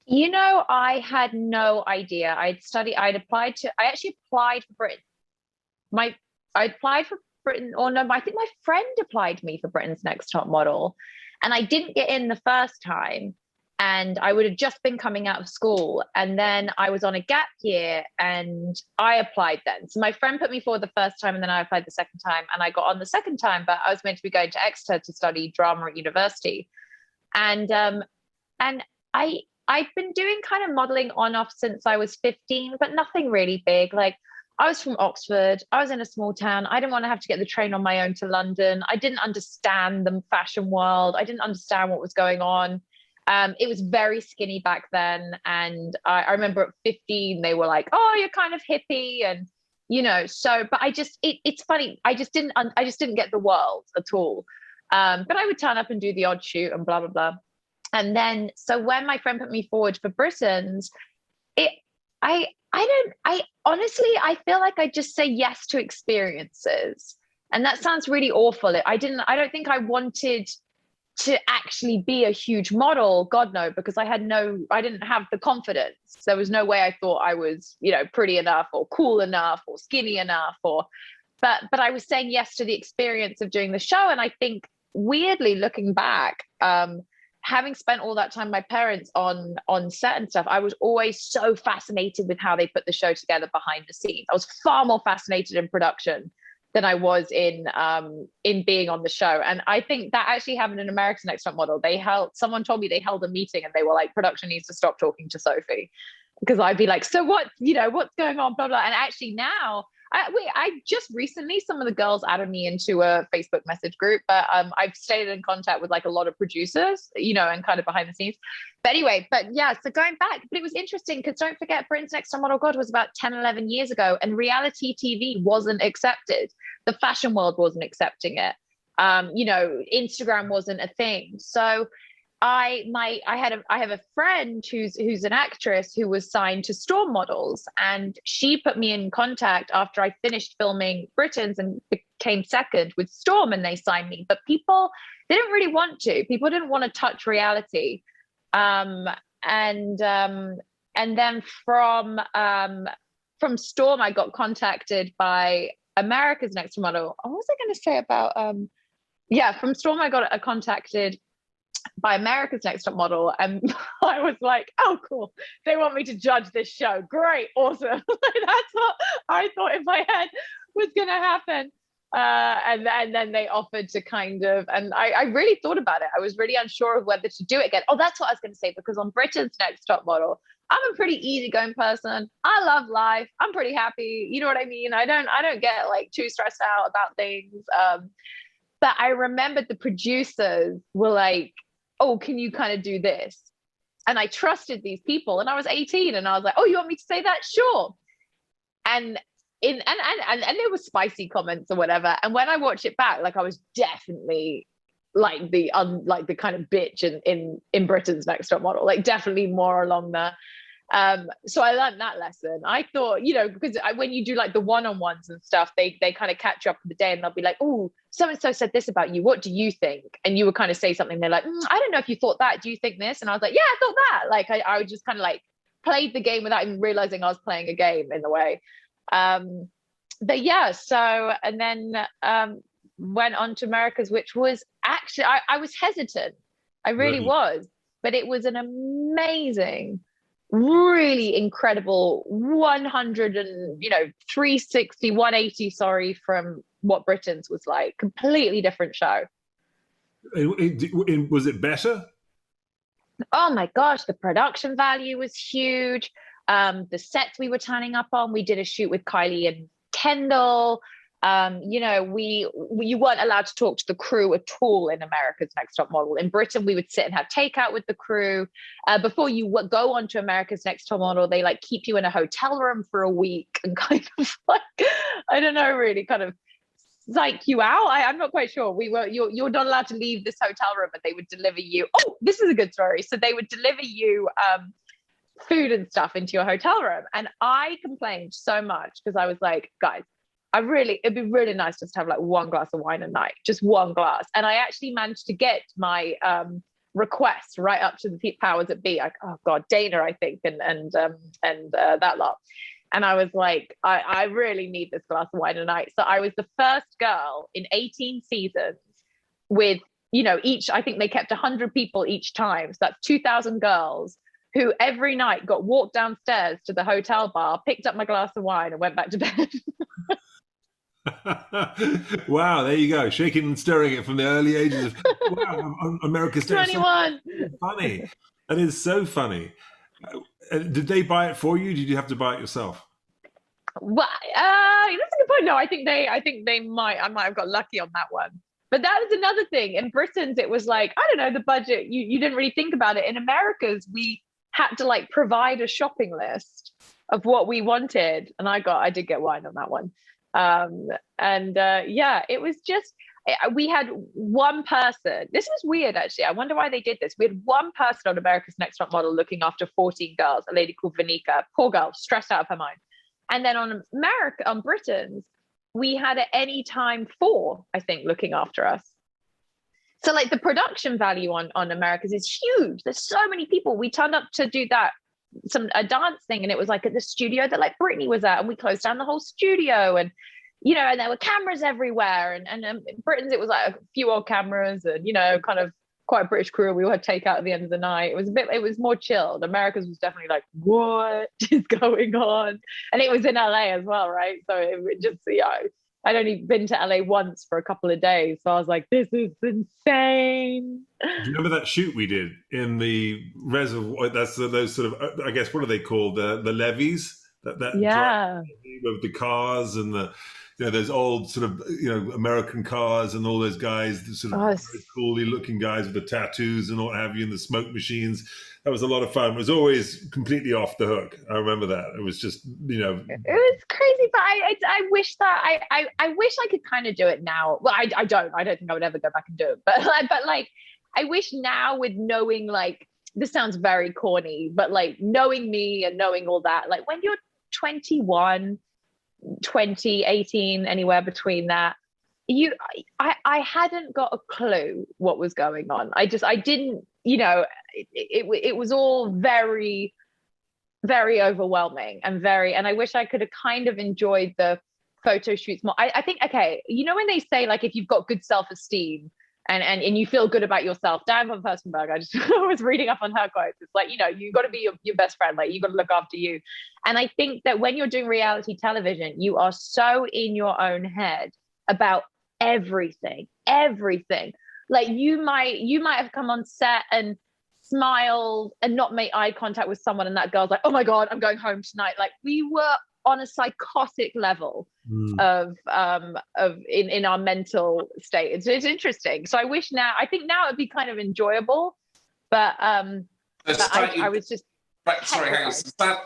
S4: I had no idea. I actually applied for Britain. I applied for Britain, or no, I think my friend applied me for Britain's Next Top Model, and I didn't get in the first time, and I would have just been coming out of school, and then I was on a gap year and I applied then. So my friend put me forward the first time, and then I applied the second time, and I got on the second time, but I was meant to be going to Exeter to study drama at university. And I've been doing kind of modeling on off since I was 15, but nothing really big. Like, I was from Oxford. I was in a small town. I didn't want to have to get the train on my own to London. I didn't understand the fashion world. I didn't understand what was going on. It was very skinny back then. And I remember at 15, they were like, oh, you're kind of hippie. And, but it's funny. I just didn't get the world at all. But I would turn up and do the odd shoot and blah, blah, blah. And then, so when my friend put me forward for Britain's, I feel like I just say yes to experiences. And that sounds really awful. I don't think I wanted to actually be a huge model. God, no, because I didn't have the confidence. There was no way I thought I was, pretty enough or cool enough or skinny enough but I was saying yes to the experience of doing the show. And I think, weirdly, looking back, having spent all that time with my parents on set and stuff, I was always so fascinated with how they put the show together behind the scenes. I was far more fascinated in production than I was in being on the show. And I think that actually happened in America's Next Top Model. Someone told me they held a meeting and they were like, production needs to stop talking to Sophie. Because I'd be like, so what, what's going on, blah, blah. And actually now, I just recently, some of the girls added me into a Facebook message group, but I've stayed in contact with like a lot of producers, and kind of behind the scenes. But anyway, so going back, but it was interesting because don't forget, Britain's Next Top Model, God, was about 10, 11 years ago, and reality TV wasn't accepted. The fashion world wasn't accepting it. Instagram wasn't a thing. So I have a friend who's an actress who was signed to Storm Models, and she put me in contact after I finished filming Britain's and became second with Storm, and they signed me. But people didn't really want to. People didn't want to touch reality. And then from Storm, I got contacted by America's Next Model. What was I going to say about from Storm, I got contacted by America's Next Top Model, and I was like, oh cool, they want me to judge this show, great, awesome. That's what I thought in my head was gonna happen. And then they offered to kind of, and I really thought about it. I was really unsure of whether to do it again. Oh, that's what I was going to say, because on Britain's Next Top Model, I'm a pretty easygoing person. I love life. I'm pretty happy. You know what I mean? I don't get like too stressed out about things. But I remembered the producers were like, "Oh, can you kind of do this?" And I trusted these people, and I was 18, and I was like, "Oh, you want me to say that? Sure." And there were spicy comments or whatever. And when I watch it back, like I was definitely like the kind of bitch in Britain's Next Top Model, like definitely more along the. So I learned that lesson. I thought, because when you do like the one-on-ones and stuff, they kind of catch you up for the day, and they'll be like, "Oh, so and so said this about you. What do you think?" And you would kind of say something. They're like, "I don't know if you thought that. Do you think this?" And I was like, "Yeah, I thought that." Like I would just kind of like played the game without even realizing I was playing a game in a way. But yeah, so and then went on to Americas, which was actually I was hesitant. I really was, but it was an amazing, really incredible 100 and 360 180 sorry from what Britain's was like. Completely different show.
S2: Was it better?
S4: Oh my gosh, the production value was huge. The sets we were turning up on, we did a shoot with Kylie and Kendall. You weren't allowed to talk to the crew at all in America's Next Top Model. In Britain, we would sit and have takeout with the crew. Before you go on to America's Next Top Model, they like keep you in a hotel room for a week and kind of like, I don't know, really kind of psych you out. I'm not quite sure. You're not allowed to leave this hotel room, but they would deliver you. Oh, this is a good story. So they would deliver you food and stuff into your hotel room. And I complained so much because I was like, guys, it'd be really nice just to have like one glass of wine a night, just one glass. And I actually managed to get my request right up to the powers that be. Like, oh God, Dana, I think, and that lot. And I was like, I really need this glass of wine a night. So I was the first girl in 18 seasons with, I think they kept 100 people each time. So that's 2,000 girls who every night got walked downstairs to the hotel bar, picked up my glass of wine and went back to bed.
S2: Wow, there you go. Shaking and stirring it from the early ages of, wow, America's
S4: 21.
S2: Funny. That is so funny. Did they buy it for you? Did you have to buy it yourself?
S4: Well, that's a good point. No, I might have got lucky on that one. But that was another thing. In Britain's, it was like, I don't know, the budget, you didn't really think about it. In America's, we had to like provide a shopping list of what we wanted. And I did get wine on that one. It was just, we had one person. This was weird, actually. I wonder why they did this. We had one person on America's Next Top Model looking after 14 girls, a lady called Vanika, poor girl, stressed out of her mind. And then on Britain's, we had at any time 4, I think, looking after us. So like the production value on America's is huge. There's so many people. We turned up to do a dance thing, and it was like at the studio that like Britney was at, and we closed down the whole studio, and and there were cameras everywhere, and in Britain's it was like a few old cameras, and kind of quite a British crew. We all had takeout at the end of the night. It was more chilled. America's was definitely like, what is going on? And it was in LA as well, right? So it just I'd only been to LA once for a couple of days, so I was like, this is insane.
S2: Do you remember that shoot we did in the reservoir? That's those sort of, I guess, what are they called? The levees?
S4: Yeah.
S2: With the cars and the, those old sort of, American cars and all those guys, the sort of very coolly looking guys with the tattoos and what have you, and the smoke machines. That was a lot of fun. It was always completely off the hook. I remember that. It was just,
S4: It was crazy, but I wish that I wish I could kind of do it now. Well, I don't think I would ever go back and do it. But like, I wish now, with knowing, like, this sounds very corny, but like knowing me and knowing all that, like when you're 21, 20, 18, anywhere between that, I hadn't got a clue what was going on. I didn't, it was all very, very overwhelming and I wish I could have kind of enjoyed the photo shoots more. I think, okay, when they say like, if you've got good self-esteem and you feel good about yourself, Diane von Furstenberg, I was reading up on her quotes. It's like, you got to be your best friend. Like, you got to look after you. And I think that when you're doing reality television, you are so in your own head about everything. Like you might have come on set and smile and not make eye contact with someone, and that girl's like, oh my God, I'm going home tonight. Like, we were on a psychotic level of in our mental state. It's interesting. So I think now it'd be kind of enjoyable, but I was just
S3: sorry, hang on.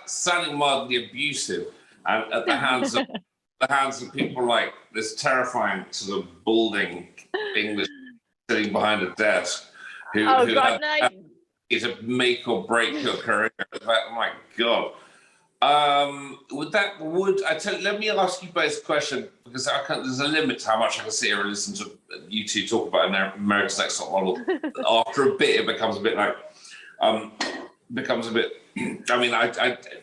S3: Sounding mildly abusive at the hands of people like this terrifying sort of balding English sitting behind a desk who is a make or break your career. Oh my God. Let me ask you both a question, because there's a limit to how much I can sit here and listen to you two talk about America's Next Top Model. After a bit, it becomes a bit like, I mean,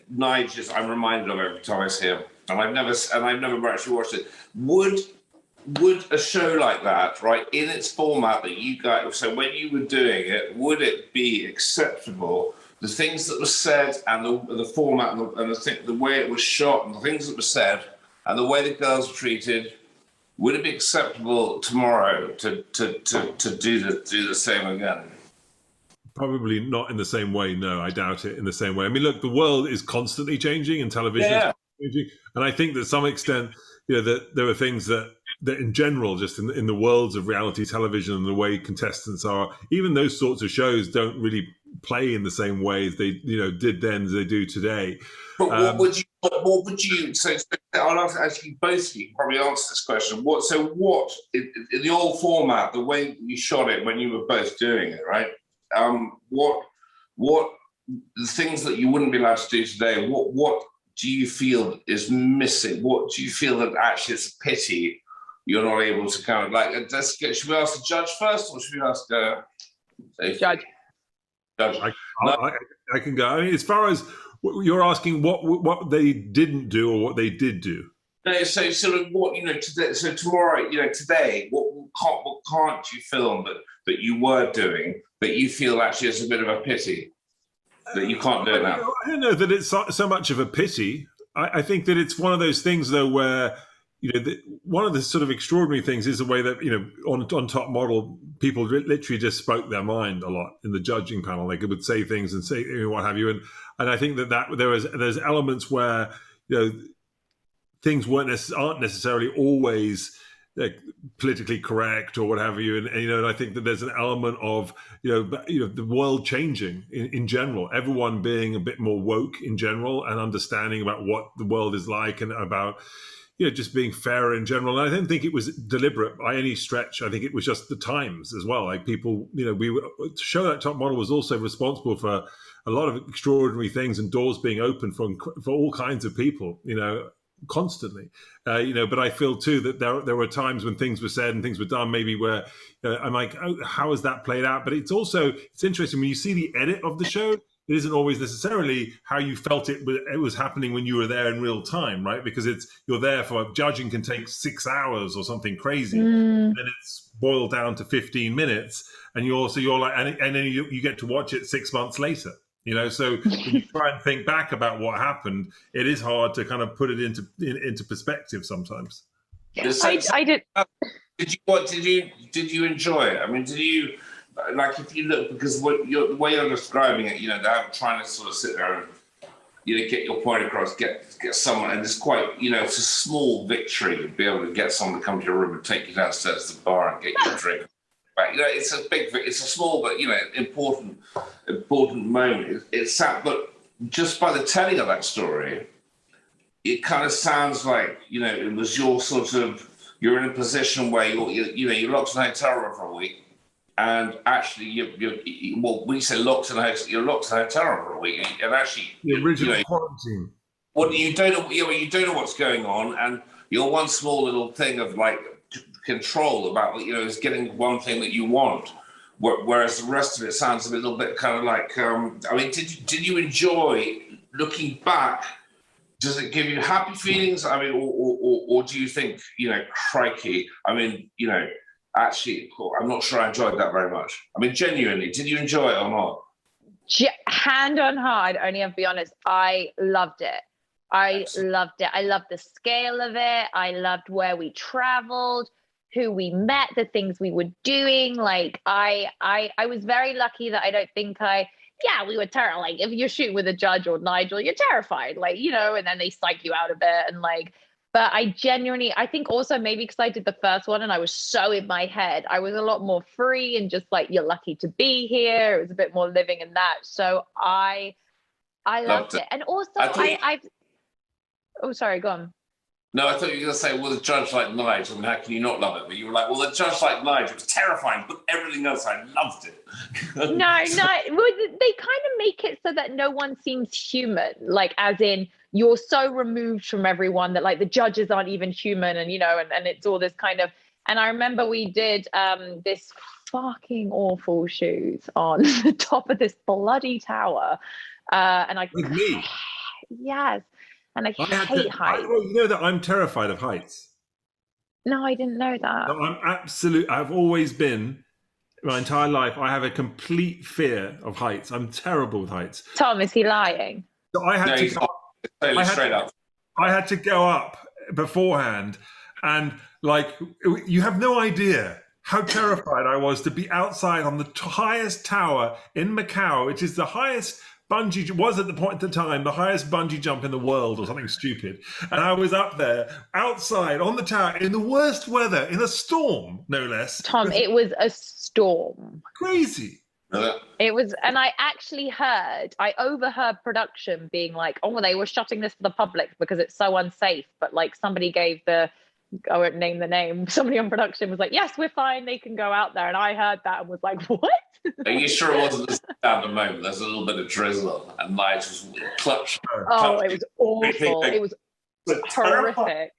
S3: Nigel, I'm reminded of every time I see him, and I've never actually watched it. Would a show like that, right, in its format that you guys, so when you were doing it, would it be acceptable? The things that were said and the format and the way it was shot and the things that were said and the way the girls were treated, would it be acceptable tomorrow to do the same again?
S2: Probably not in the same way. No, I doubt it in the same way. I mean, look, the world is constantly changing and television is changing. And I think that to some extent, that there are things that in general, just in the worlds of reality television and the way contestants are, even those sorts of shows don't really play in the same way as they did then as they do today.
S3: But what would you so I'll ask you both, you can probably answer this question. What in the old format, the way you shot it when you were both doing it, right? What the things that you wouldn't be allowed to do today, what do you feel is missing? What do you feel that actually it's a pity you're not able to kind of like, should we ask the judge first, or should we ask
S4: Judge?
S2: I can go. I mean, as far as you're asking, what they didn't do or what they did do.
S3: No, so sort of what today. So tomorrow, today, what can't you film that you were doing that you feel actually is a bit of a pity that you can't do it now?
S2: I don't know that it's so much of a pity. I think that it's one of those things though where one of the sort of extraordinary things is the way that on Top Model, people literally just spoke their mind a lot in the judging panel. They would say things and say what have you, and I think that there's elements where things aren't necessarily always politically correct or what have you, and I think that there's an element of the world changing in general, everyone being a bit more woke in general and understanding about what the world is like and about just being fair in general. And I don't think it was deliberate by any stretch. I think it was just the times as well. Like people, to show that Top Model was also responsible for a lot of extraordinary things and doors being open for all kinds of people, constantly. But I feel too that there were times when things were said and things were done maybe where I'm like, oh, how has that played out? But it's interesting when you see the edit of the show. It isn't always necessarily how you felt it was happening when you were there in real time, right? Because you're there for judging can take 6 hours or something crazy, and then it's boiled down to 15 minutes, and you're like, and then you get to watch it 6 months later. So when you try and think back about what happened, it is hard to kind of put it into perspective sometimes.
S4: I did.
S3: Did you enjoy it? I mean, did you? Like, if you look, because the way you're describing it, they're trying to sort of sit there and, get your point across, get someone, and it's quite, it's a small victory to be able to get someone to come to your room and take you downstairs to the bar and get you a drink. But, it's a small but, important moment. But just by the telling of that story, it kind of sounds like, it was your sort of, you're in a position where you're locked in a hotel room for a week. And actually, we say locked in a hotel. You're locked in a hotel room for a week, and actually,
S2: the original quarantine.
S3: Well, you don't know. You don't know what's going on, and your one small little thing of like control about is getting one thing that you want, whereas the rest of it sounds a little bit kind of like. I mean, did you enjoy looking back? Does it give you happy feelings? I mean, or do you think crikey? I mean, actually, I'm not sure I enjoyed that very much. I mean, genuinely, did you enjoy it or not?
S4: Hand on heart, only have to be honest, I loved it. I loved it. I loved the scale of it. I loved where we traveled. who we met, the things we were doing. Like I was very lucky that I don't think we were terrified. Like if you're shooting with a judge or Nigel, you're terrified, like, you know, and then they psych you out a bit. And like, but I think also maybe because I did the first one and I was so in my head, I was a lot more free and just like, you're lucky to be here. It was a bit more living in that. So I loved it. And also oh, sorry, go on.
S3: No, I thought you were going to say, well, a judge like Nigel, and how can you not love it? But you were like, well, a judge like Nigel was terrifying, but everything else, I loved it.
S4: No. Well, they kind of make it so that no one seems human. Like, as in, you're so removed from everyone that, like, the judges aren't even human, and, you know, and it's all this kind of... And I remember we did this fucking awful shoot on the top of this bloody tower. And I...
S2: With me?
S4: Yes. And I hate heights.
S2: You know that I'm terrified of heights.
S4: No, I didn't know that.
S2: No, I've always been, my entire life, I have a complete fear of heights. I'm terrible with heights.
S4: Tom, is he lying?
S2: So I had to go up beforehand, and like, you have no idea how terrified I was to be outside on the highest tower in Macau, which is the highest bungee, was at the time the highest bungee jump in the world or something stupid. And I was up there outside on the tower in the worst weather, in a storm, no less.
S4: Tom, it was a storm.
S2: Crazy.
S4: It was, and I overheard production being like, oh, they were shutting this for the public because it's so unsafe. But like somebody gave I won't name the name, somebody on production was like, yes, we're fine, they can go out there. And I heard that and was like, what?
S3: Are you sure it wasn't just at the moment? There's a little bit of drizzle and Nigel's clutch.
S4: Oh, it was awful. It was horrific.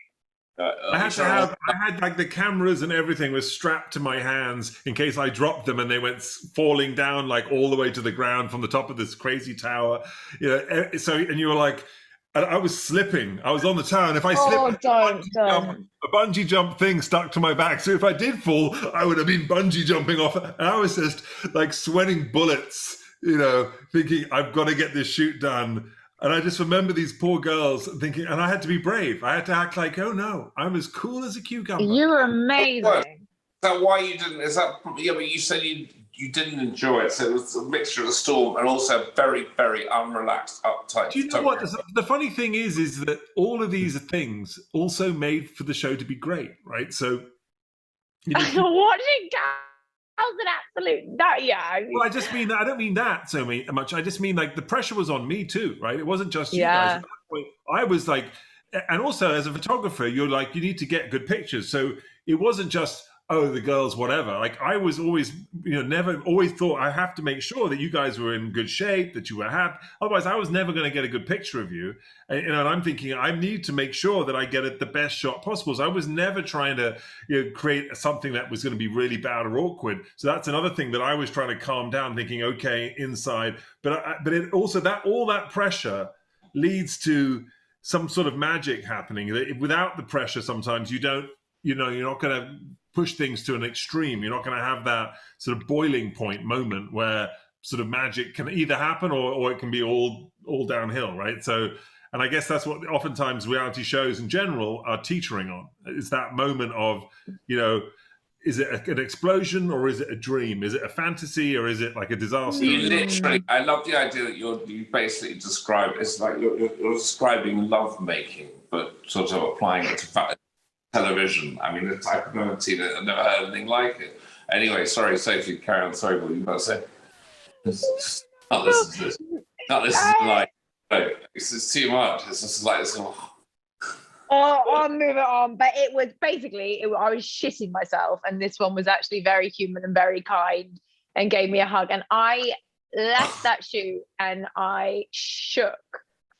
S2: I had like the cameras and everything was strapped to my hands in case I dropped them and they went falling down like all the way to the ground from the top of this crazy tower. You know, so, and you were like, and I was slipping. I was on the tower, and if I slipped, a bungee jump thing stuck to my back. So if I did fall, I would have been bungee jumping off. And I was just like sweating bullets, you know, thinking I've got to get this shoot done. And I just remember these poor girls thinking, and I had to be brave. I had to act like, oh no, I'm as cool as a cucumber.
S4: You were amazing.
S3: Is that why you didn't? Is that but you said you didn't enjoy it, so it was a mixture of the storm and also very, very unrelaxed, uptight.
S2: Do you know what? The funny thing is that all of these things also made for the show to be great, right? So, you know,
S4: watching Cal's an absolute
S2: Well, I just mean that I don't mean that so much. I just mean like the pressure was on me too, right? It wasn't just you guys. At that point, I was like, and also as a photographer, you're like, you need to get good pictures. So it wasn't just, oh, the girls, whatever. Like I was always, always thought I have to make sure that you guys were in good shape, that you were happy. Otherwise, I was never going to get a good picture of you. And I'm thinking I need to make sure that I get it the best shot possible. So I was never trying to create something that was going to be really bad or awkward. So that's another thing that I was trying to calm down, thinking, okay, inside. But it also all that pressure leads to some sort of magic happening. Without the pressure, sometimes you don't. You're not going to push things to an extreme. You're not going to have that sort of boiling point moment where sort of magic can either happen or it can be all downhill, right? So, and I guess that's what oftentimes reality shows in general are teetering on. It's that moment of, is it an explosion or is it a dream? Is it a fantasy or is it like a disaster?
S3: You literally, I love the idea that you basically describe, it's like you're describing love making, but sort of applying it to television. I mean, I've never seen it. I've never heard anything like it. Anyway, sorry, Sophie, carry on. Sorry, what you got to say? Not listen to this. Not listen to like. This is too much. It's just like this.
S4: I'll move it on. But it was basically, I was shitting myself, and this one was actually very human and very kind, and gave me a hug. And I left that shoot, and I shook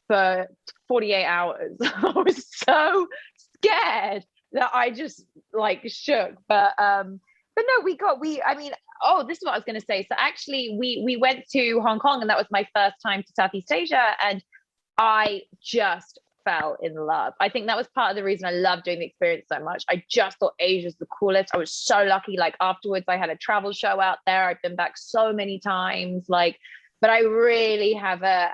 S4: for 48 hours. I was so scared that I just like shook. But no, this is what I was going to say. So actually we went to Hong Kong, and that was my first time to Southeast Asia, and I just fell in love. I think that was part of the reason I loved doing the experience so much. I just thought Asia's the coolest. I was so lucky. Like afterwards I had a travel show out there. I've been back so many times, but I really have a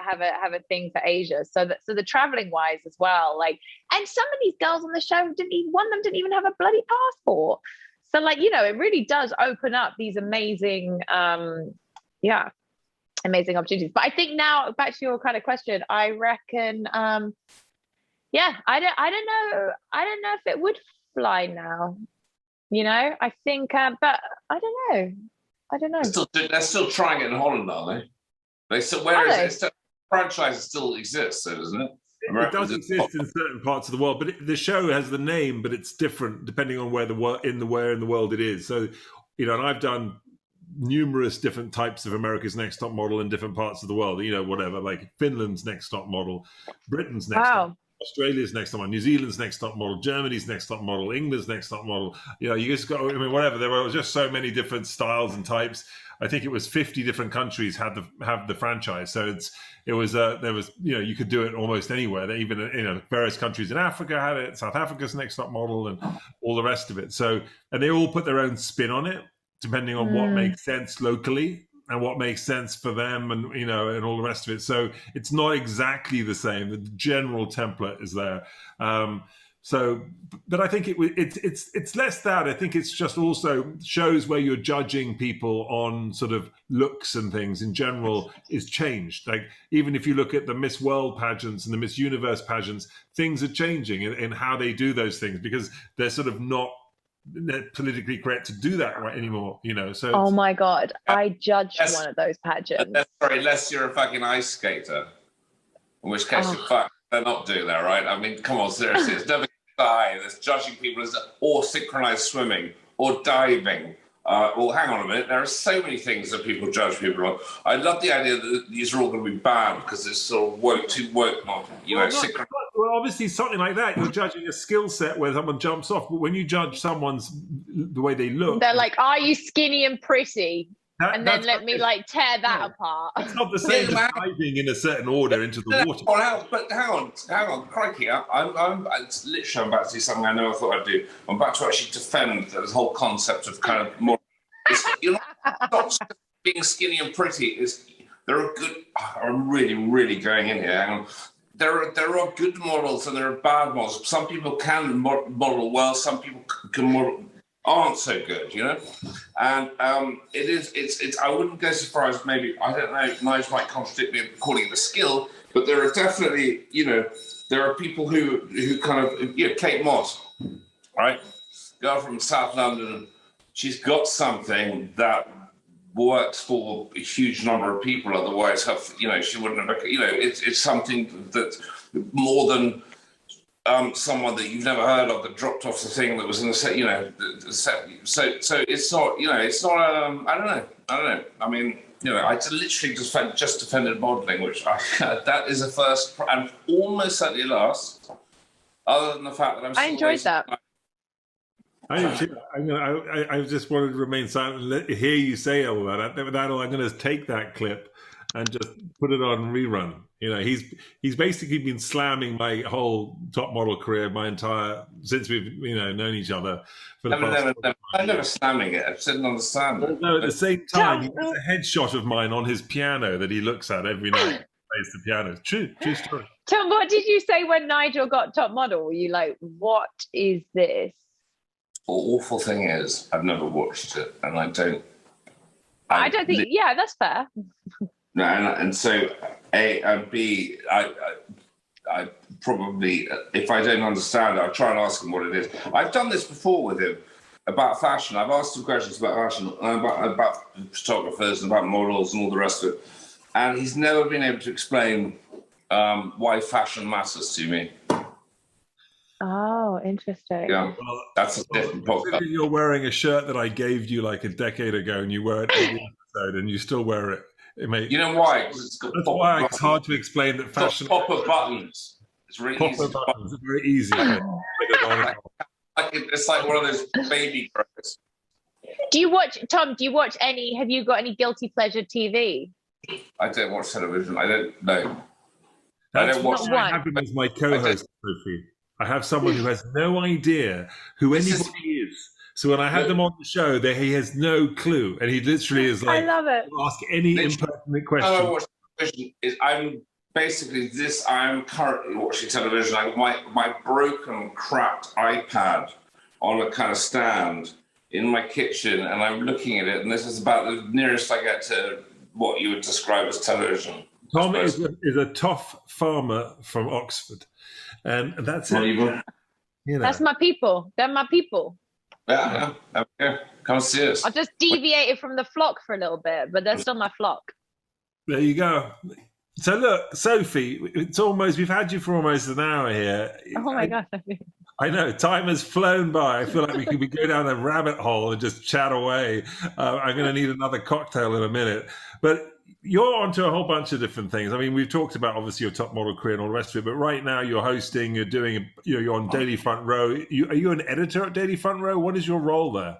S4: thing for Asia. So the traveling wise as well, and some of these girls on the show didn't even have a bloody passport. So like, you know, it really does open up these amazing, amazing opportunities. But I think now, back to your kind of question, I reckon, I don't know if it would fly now. You know, I think, but I don't know.
S3: They're still trying it in Holland, aren't they? They still, franchise still exists, though, doesn't it?
S2: It does exist in certain parts of the world, but the show has the name, but it's different depending on where in the world it is. So, you know, and I've done numerous different types of America's Next Top Model in different parts of the world. You know, whatever, like Finland's Next Top Model, Britain's Next Top Model, Australia's Next Top Model, New Zealand's Next Top Model, Germany's Next Top Model, England's Next Top Model. You know, you just got, I mean, whatever. There were just so many different styles and types. I think it was 50 different countries have the franchise. So there was you know, you could do it almost anywhere. They even, you know, various countries in Africa had it. South Africa's Next Top Model and all the rest of it. So, and they all put their own spin on it, depending on what makes sense locally and what makes sense for them, and, you know, and all the rest of it. So it's not exactly the same. The general template is there. So, but I think it's less that. I think it's just also shows where you're judging people on sort of looks and things in general is changed. Like, even if you look at the Miss World pageants and the Miss Universe pageants, things are changing in how they do those things, because they're sort of not politically correct to do that right anymore, you know. So
S4: oh my god, I judged one of those pageants.
S3: Sorry, unless you're a fucking ice skater, in which case you're fucked. They're not doing that, right? I mean, come on, seriously, it's never there's judging people as or synchronized swimming or diving. Or hang on a minute, there are so many things that people judge people on. I love the idea that these are all going to be banned because it's sort of too woke, not, you know,
S2: well, obviously something like that, you're judging a skill set where someone jumps off, but when you judge the way they look,
S4: they're like, are you skinny and pretty? And then let me like tear that apart.
S2: It's not the same as diving in a certain order into the water.
S3: But hang on, crikey! I'm literally about to do something I never thought I'd do. I'm about to actually defend this whole concept of kind of more. You're not being skinny and pretty. There are good. I'm really going in here. Hang on. There are good models and there are bad models. Some people can model well. Some people can model. Aren't so good, you know, and it's. I wouldn't go so far as maybe, I don't know, Nigel might contradict me calling it a skill, but there are definitely, you know, there are people who kind of, you know, Kate Moss, right, girl from South London, she's got something that works for a huge number of people. Otherwise, you know, she wouldn't have. You know, it's something that more than. Someone that you've never heard of that dropped off the thing that was in the set, you know, the set. So it's not, you know, it's not. I don't know. I mean, you know, I literally just defended modelling, which that is a first and almost certainly last. Other than the fact that I enjoyed that.
S2: I just wanted to remain silent and hear you say all that. I'm going to take that clip and just put it on rerun. You know, he's basically been slamming my whole top model career, since we've, you know, known each other.
S3: I'm never slamming it. I just didn't understand it.
S2: No, at the same time, he has a headshot of mine on his piano that he looks at every night. Plays the piano. True story.
S4: Tom, what did you say when Nigel got top model? Were you like, what is this?
S3: The awful thing is, I've never watched it, and I don't.
S4: I don't think. Yeah, that's fair.
S3: No, and so A and B, I probably, if I don't understand it, I'll try and ask him what it is. I've done this before with him about fashion. I've asked him questions about fashion, about photographers, and about models, and all the rest of it. And he's never been able to explain why fashion matters to me.
S4: Oh, interesting.
S3: Yeah, well, that's a different podcast.
S2: You're wearing a shirt that I gave you like a decade ago, and you wear it every episode, and you still wear it.
S3: You know why? It's got
S2: That's why it's hard to explain that fashion.
S3: It's got popper buttons. It's really easy.
S2: Buttons. It's very easy.
S3: It's like one of those baby clothes.
S4: Do you watch, Tom? Do you watch any? Have you got any guilty pleasure TV?
S3: I don't watch television. I don't know.
S2: I don't watch. What happened with my co-host, Sophie. I have someone who has no idea who anybody is. So when I had them on the show, he has no clue, and he literally is like,
S4: I love it.
S2: Ask any impertinent question.
S3: I watch television. I'm currently watching television. My broken, cracked iPad on a kind of stand in my kitchen and I'm looking at it, and this is about the nearest I get to what you would describe as television.
S2: Tom is a tough farmer from Oxford, and that's
S3: Not
S2: it.
S3: even.
S2: You know.
S4: That's my people. They're my people.
S3: Yeah. Okay. Come see us.
S4: I just deviated from the flock for a little bit, but they're still my flock.
S2: There you go. So look, Sophie, we've had you for almost an hour here.
S4: Oh my gosh.
S2: I know, time has flown by. I feel like we could go down a rabbit hole and just chat away. I'm going to need another cocktail in a minute. But you're onto a whole bunch of different things. I mean, we've talked about obviously your top model career and all the rest of it, but right now you're hosting, you're on Daily Front Row. Are you an editor at Daily Front Row? What is your role there?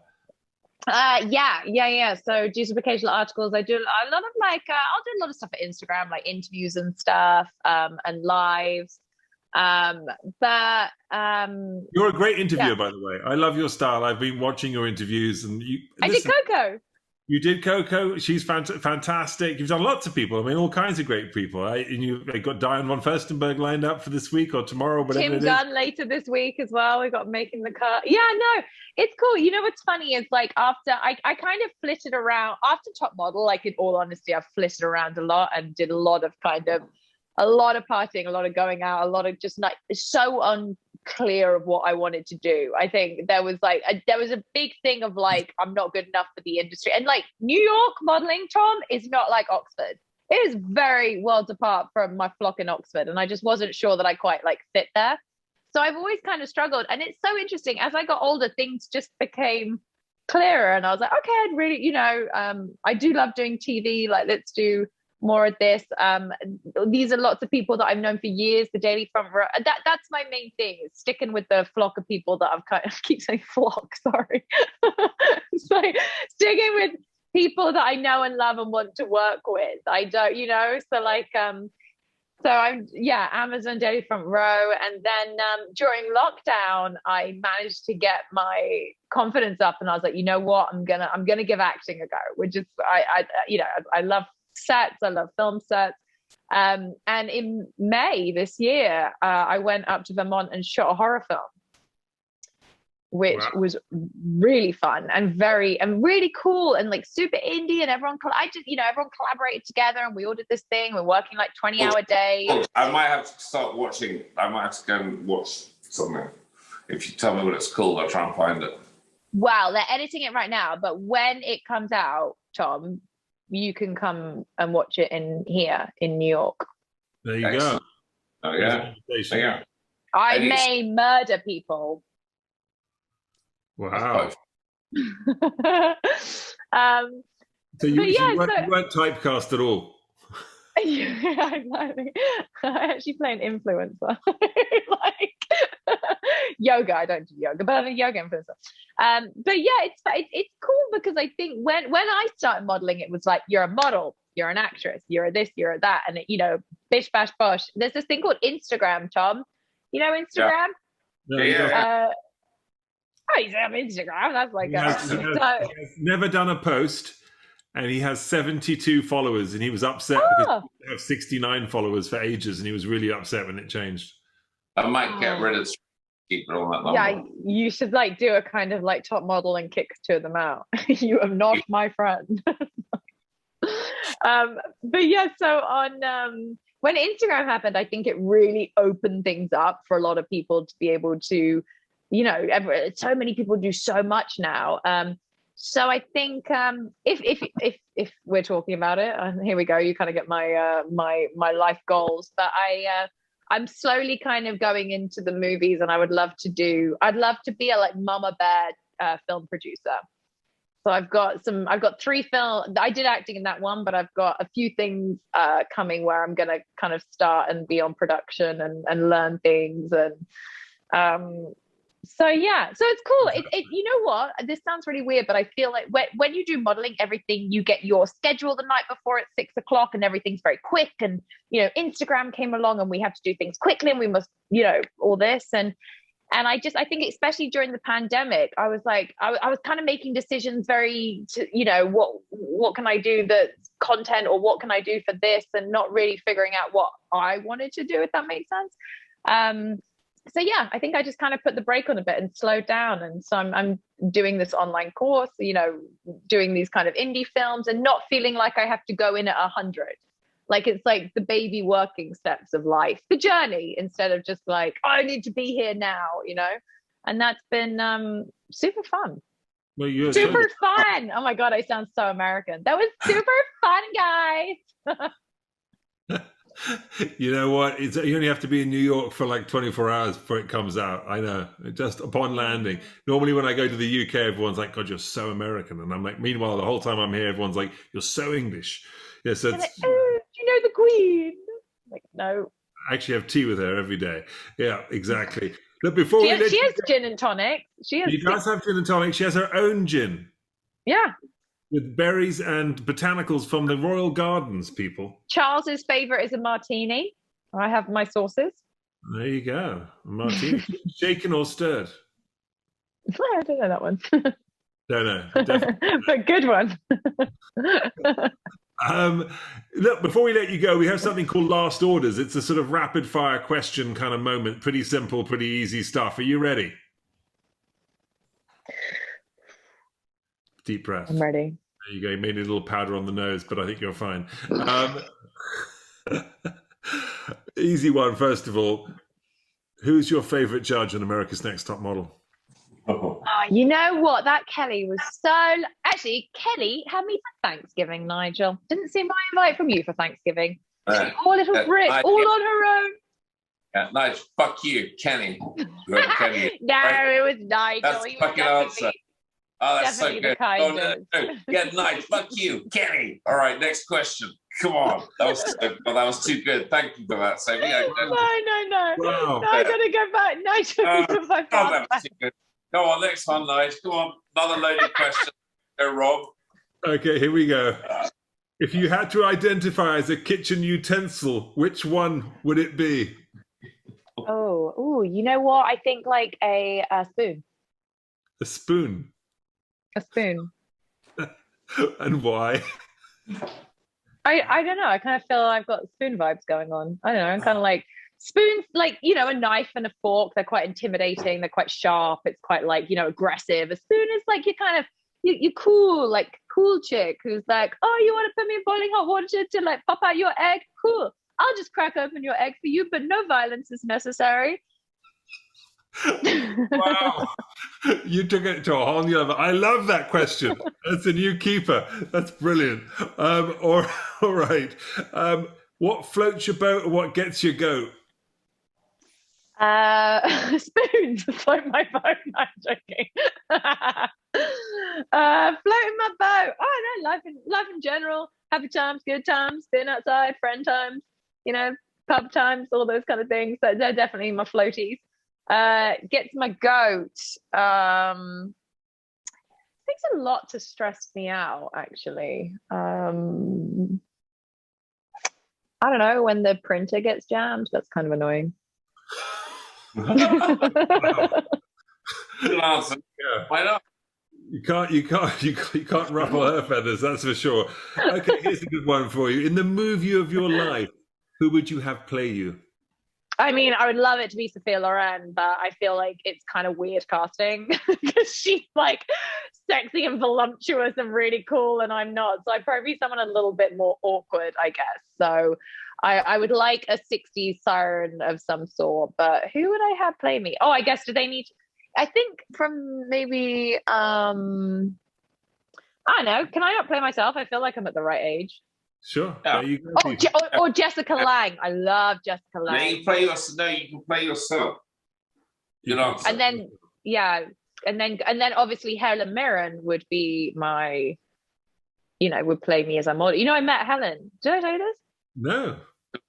S4: Yeah. So do some occasional articles. I do a lot of I'll do a lot of stuff at Instagram, like interviews and stuff, and lives. But
S2: you're a great interviewer, by the way. I love your style. I've been watching your interviews, and
S4: I did Coco.
S2: You did Coco. She's fantastic. You've done lots of people. I mean, all kinds of great people. And you've got Diane von Furstenberg lined up for this week or tomorrow, whatever
S4: Tim Gunn later this week as well. We got Making the Cut. Yeah, no, it's cool. You know what's funny is like after I kind of flitted around after Top Model. Like in all honesty, I've flitted around a lot and did a lot of partying, a lot of going out, a lot of just like so unclear of what I wanted to do. I think there was a big thing of like, I'm not good enough for the industry. And like New York modeling, Tom, is not like Oxford. It is very worlds apart from my flock in Oxford. And I just wasn't sure that I quite like fit there. So I've always kind of struggled. And it's so interesting. As I got older, things just became clearer. And I was like, okay, I'd really, I do love doing TV. Like, let's do more of this. These are lots of people that I've known for years, the Daily Front Row. That's my main thing, is sticking with the flock of people that I've kind of keep saying flock, sorry. It's like sticking with people that I know and love and want to work with. I don't, so like so I'm Amazon, Daily Front Row, and then during lockdown I managed to get my confidence up and I was like, you know what, I'm gonna give acting a go, which is I love sets, I love film sets, and in May this year I went up to Vermont and shot a horror film, which was really fun and really cool and like super indie, and everyone collaborated together and we all did this thing. We're working like 20-hour days.
S3: I might have to start watching. I might have to go and watch something. If you tell me what it's called, I'll try and find it.
S4: Wow, they're editing it right now, but when it comes out, Tom, you can come and watch it in New York.
S2: There you
S3: Excellent.
S2: go.
S3: Oh yeah. Yeah.
S4: I may murder people.
S2: Wow. So you weren't typecast at all.
S4: Yeah, exactly. I actually play an influencer. Like yoga. I don't do yoga, but I'm a yoga influencer. But yeah, it's cool because I think when I started modeling, it was like, you're a model, you're an actress, you're a this, you're a that, and bish bash bosh. There's this thing called Instagram, Tom. You know Instagram?
S3: Yeah.
S4: He's on Instagram. That's like
S2: he has never done a post, and he has 72 followers, and he was upset because he have 69 followers for ages, and he was really upset when it changed.
S3: I might get rid of keep it on that number.
S4: Yeah, you should like do a kind of like Top Model and kick two of them out. You are not my friend. But yeah, so on when Instagram happened, I think it really opened things up for a lot of people to be able to, so many people do so much now. So I think if we're talking about it, and here we go, you kind of get my my life goals. But I'm slowly kind of going into the movies, and I'd love to be a like Mama Bear film producer. So I've got 3 films. I did acting in that one, but I've got a few things coming where I'm going to kind of start and be on production and learn things. And so yeah, so it's cool. It you know what? This sounds really weird, but I feel like when you do modeling, everything, you get your schedule the night before at 6 o'clock, and everything's very quick. And Instagram came along, and we have to do things quickly, and we must all this and I think especially during the pandemic, I was like, I was kind of making decisions very what can I do, the content, or what can I do for this, and not really figuring out what I wanted to do, if that makes sense. So yeah, I think I just kind of put the brake on a bit and slowed down. And so I'm doing this online course, doing these kind of indie films and not feeling like I have to go in at 100. Like it's like the baby working steps of life, the journey, instead of just like, oh, I need to be here now, and that's been super fun.
S2: Well, you're
S4: super fun. Oh my God, I sound so American. That was super fun, guys.
S2: You know what? You only have to be in New York for like 24 hours before it comes out. I know. Just upon landing. Normally when I go to the UK, everyone's like, God, you're so American. And I'm like, meanwhile, the whole time I'm here, everyone's like, you're so English. Yeah, so
S4: like, oh, do you know the Queen? I'm like, no.
S2: I actually have tea with her every day. Yeah, exactly. Look,
S4: she has gin and tonic. She
S2: does have gin and tonic. She has her own gin.
S4: Yeah.
S2: With berries and botanicals from the Royal Gardens, people.
S4: Charles's favorite is a martini. I have my sauces.
S2: There you go. A martini. Shaken or stirred?
S4: I don't know that one.
S2: No.
S4: But good one.
S2: Look, before we let you go, we have something called Last Orders. It's a sort of rapid fire question kind of moment. Pretty simple, pretty easy stuff. Are you ready? Deep breath.
S4: I'm ready.
S2: There you go. You made a little powder on the nose, but I think you're fine. Easy one, first of all. Who's your favorite judge on America's Next Top Model?
S4: Oh, you know what? That Kelly was so... Actually, Kelly had me for Thanksgiving, Nigel. Didn't see my invite from you for Thanksgiving. Poor little Brit, all on her own.
S3: Nigel, fuck you, Kenny. Kenny.
S4: No, it was Nigel.
S3: That's a fucking answer. Oh, that's so good.
S4: No.
S3: Yeah, Nigel, fuck you, Kenny. All right, next question. Come on. That was too good. Thank you for that, Sophie.
S4: No.
S2: Wow.
S4: No, I gotta go back. Nigel,
S3: that was too good. Go on, next one, Nigel. Come on, another loaded question. Go, Rob.
S2: Okay, here we go. If you had to identify as a kitchen utensil, which one would it be?
S4: Oh, you know what? I think like a spoon.
S2: A spoon.
S4: A spoon.
S2: And why?
S4: I don't know. I kind of feel I've got spoon vibes going on. I don't know. I'm kind of like spoons, like, a knife and a fork. They're quite intimidating. They're quite sharp. It's quite like, aggressive. A spoon is like you're cool, like cool chick who's like, oh, you want to put me in boiling hot water to like pop out your egg? Cool. I'll just crack open your egg for you, but no violence is necessary.
S2: Wow. You took it to a whole new level. I love that question. That's a new keeper. That's brilliant. All right. What floats your boat and what gets your goat?
S4: Spoons float my boat. No, I'm joking. Floating my boat. Oh no, life in general. Happy times, good times, being outside, friend times, pub times, all those kind of things. So they're definitely my floaties. Gets my goat. Takes a lot to stress me out, actually. I don't know, when the printer gets jammed, that's kind of annoying.
S3: Good answer.
S2: Yeah.
S3: Why not?
S2: You can't ruffle her feathers, that's for sure. Okay, here's a good one for you. In the movie of your life, who would you have play you?
S4: I mean, I would love it to be Sophia Loren, but I feel like it's kind of weird casting because she's like sexy and voluptuous and really cool, and I'm not. So I'd probably be someone a little bit more awkward, I guess. So I would like a 60s siren of some sort, but who would I have play me? Oh, I guess, do they need... I think from maybe, I don't know. Can I not play myself? I feel like I'm at the right age.
S2: Sure.
S3: Yeah.
S2: There you go.
S4: Or Jessica Lange. I love Jessica Lange.
S3: No, you can play yourself.
S4: And then, yeah. And then obviously Helen Mirren would be my, would play me as a model. I met Helen. Did I tell you this?
S2: No.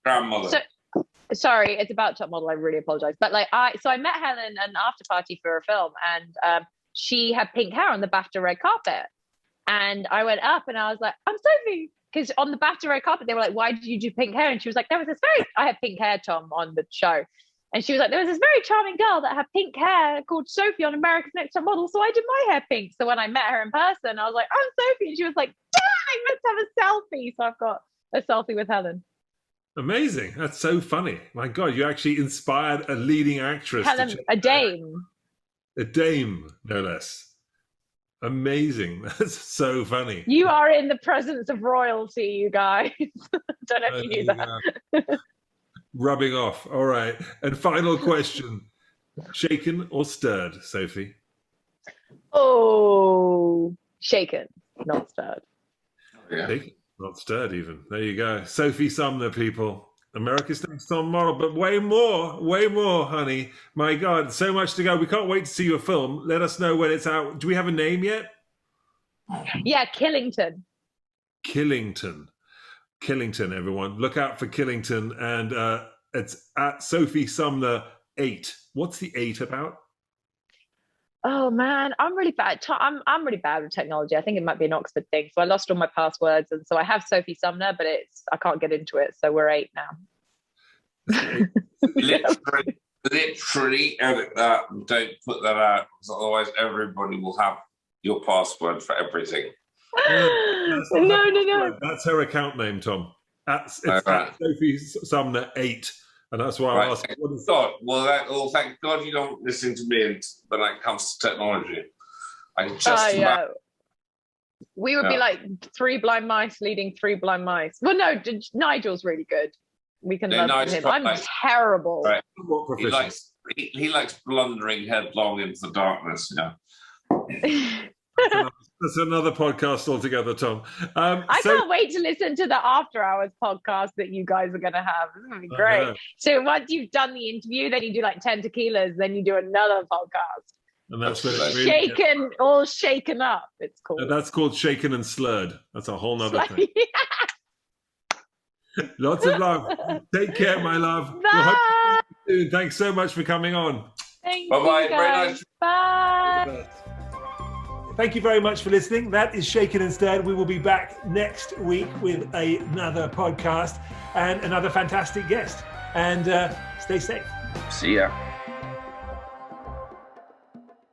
S3: Grandmother.
S4: Sorry, it's about Top Model. I really apologize. But I met Helen at an after party for a film, and she had pink hair on the BAFTA red carpet. And I went up and I was like, I'm Sophie. Because on the BAFTA red carpet, they were like, why did you do pink hair? And she was like, I had pink hair, Tom, on the show. And she was like, there was this very charming girl that had pink hair called Sophie on America's Next Top Model. So I did my hair pink. So when I met her in person, I was like, I'm Sophie. And she was like, dang, let's have a selfie. So I've got a selfie with Helen.
S2: Amazing. That's so funny. My God, you actually inspired a leading actress.
S4: Helen, a dame.
S2: A dame, no less. Amazing. That's so funny.
S4: You are in the presence of royalty, you guys. Don't know if you knew that.
S2: Rubbing off. All right. And final question. Shaken or stirred, Sophie?
S4: Oh, shaken, not stirred.
S3: Yeah.
S2: Shaken, not stirred even. There you go. Sophie Sumner, people. America's Next Top Model, but way more, honey. My God, so much to go. We can't wait to see your film. Let us know when it's out. Do we have a name yet?
S4: Yeah, Killington.
S2: Killington, everyone. Look out for Killington. And it's at Sophie Sumner 8. What's the 8 about?
S4: Oh man, I'm really bad. I'm really bad with technology. I think it might be an Oxford thing. So I lost all my passwords, and so I have Sophie Sumner, but I can't get into it. So we're 8 now.
S3: literally edit that and don't put that out, because otherwise everybody will have your password for everything.
S4: No.
S2: That's her account name, Tom. It's at Sophie Sumner 8. And that's why I asked.
S3: Thank God you don't listen to me when it comes to technology.
S4: We would be like 3 blind mice leading 3 blind mice. Well, no, Nigel's really good. We can love him. I'm terrible.
S3: Right. He likes blundering headlong into the darkness.
S2: That's another podcast altogether, Tom.
S4: I can't wait to listen to the After Hours podcast that you guys are going to have. This is going to be great. So once you've done the interview, then you do like 10 tequilas, then you do another podcast.
S2: And that's when it's
S4: really all shaken up, it's called.
S2: That's called Shaken and Slurred. That's a whole nother thing. Lots of love. Take care, my love.
S4: Bye.
S2: We'll soon. Thanks so much for coming on.
S3: Bye-bye. Very nice.
S4: Bye.
S2: Thank you very much for listening. That is Shaken and Stirred. We will be back next week with another podcast and another fantastic guest. And stay safe.
S3: See ya.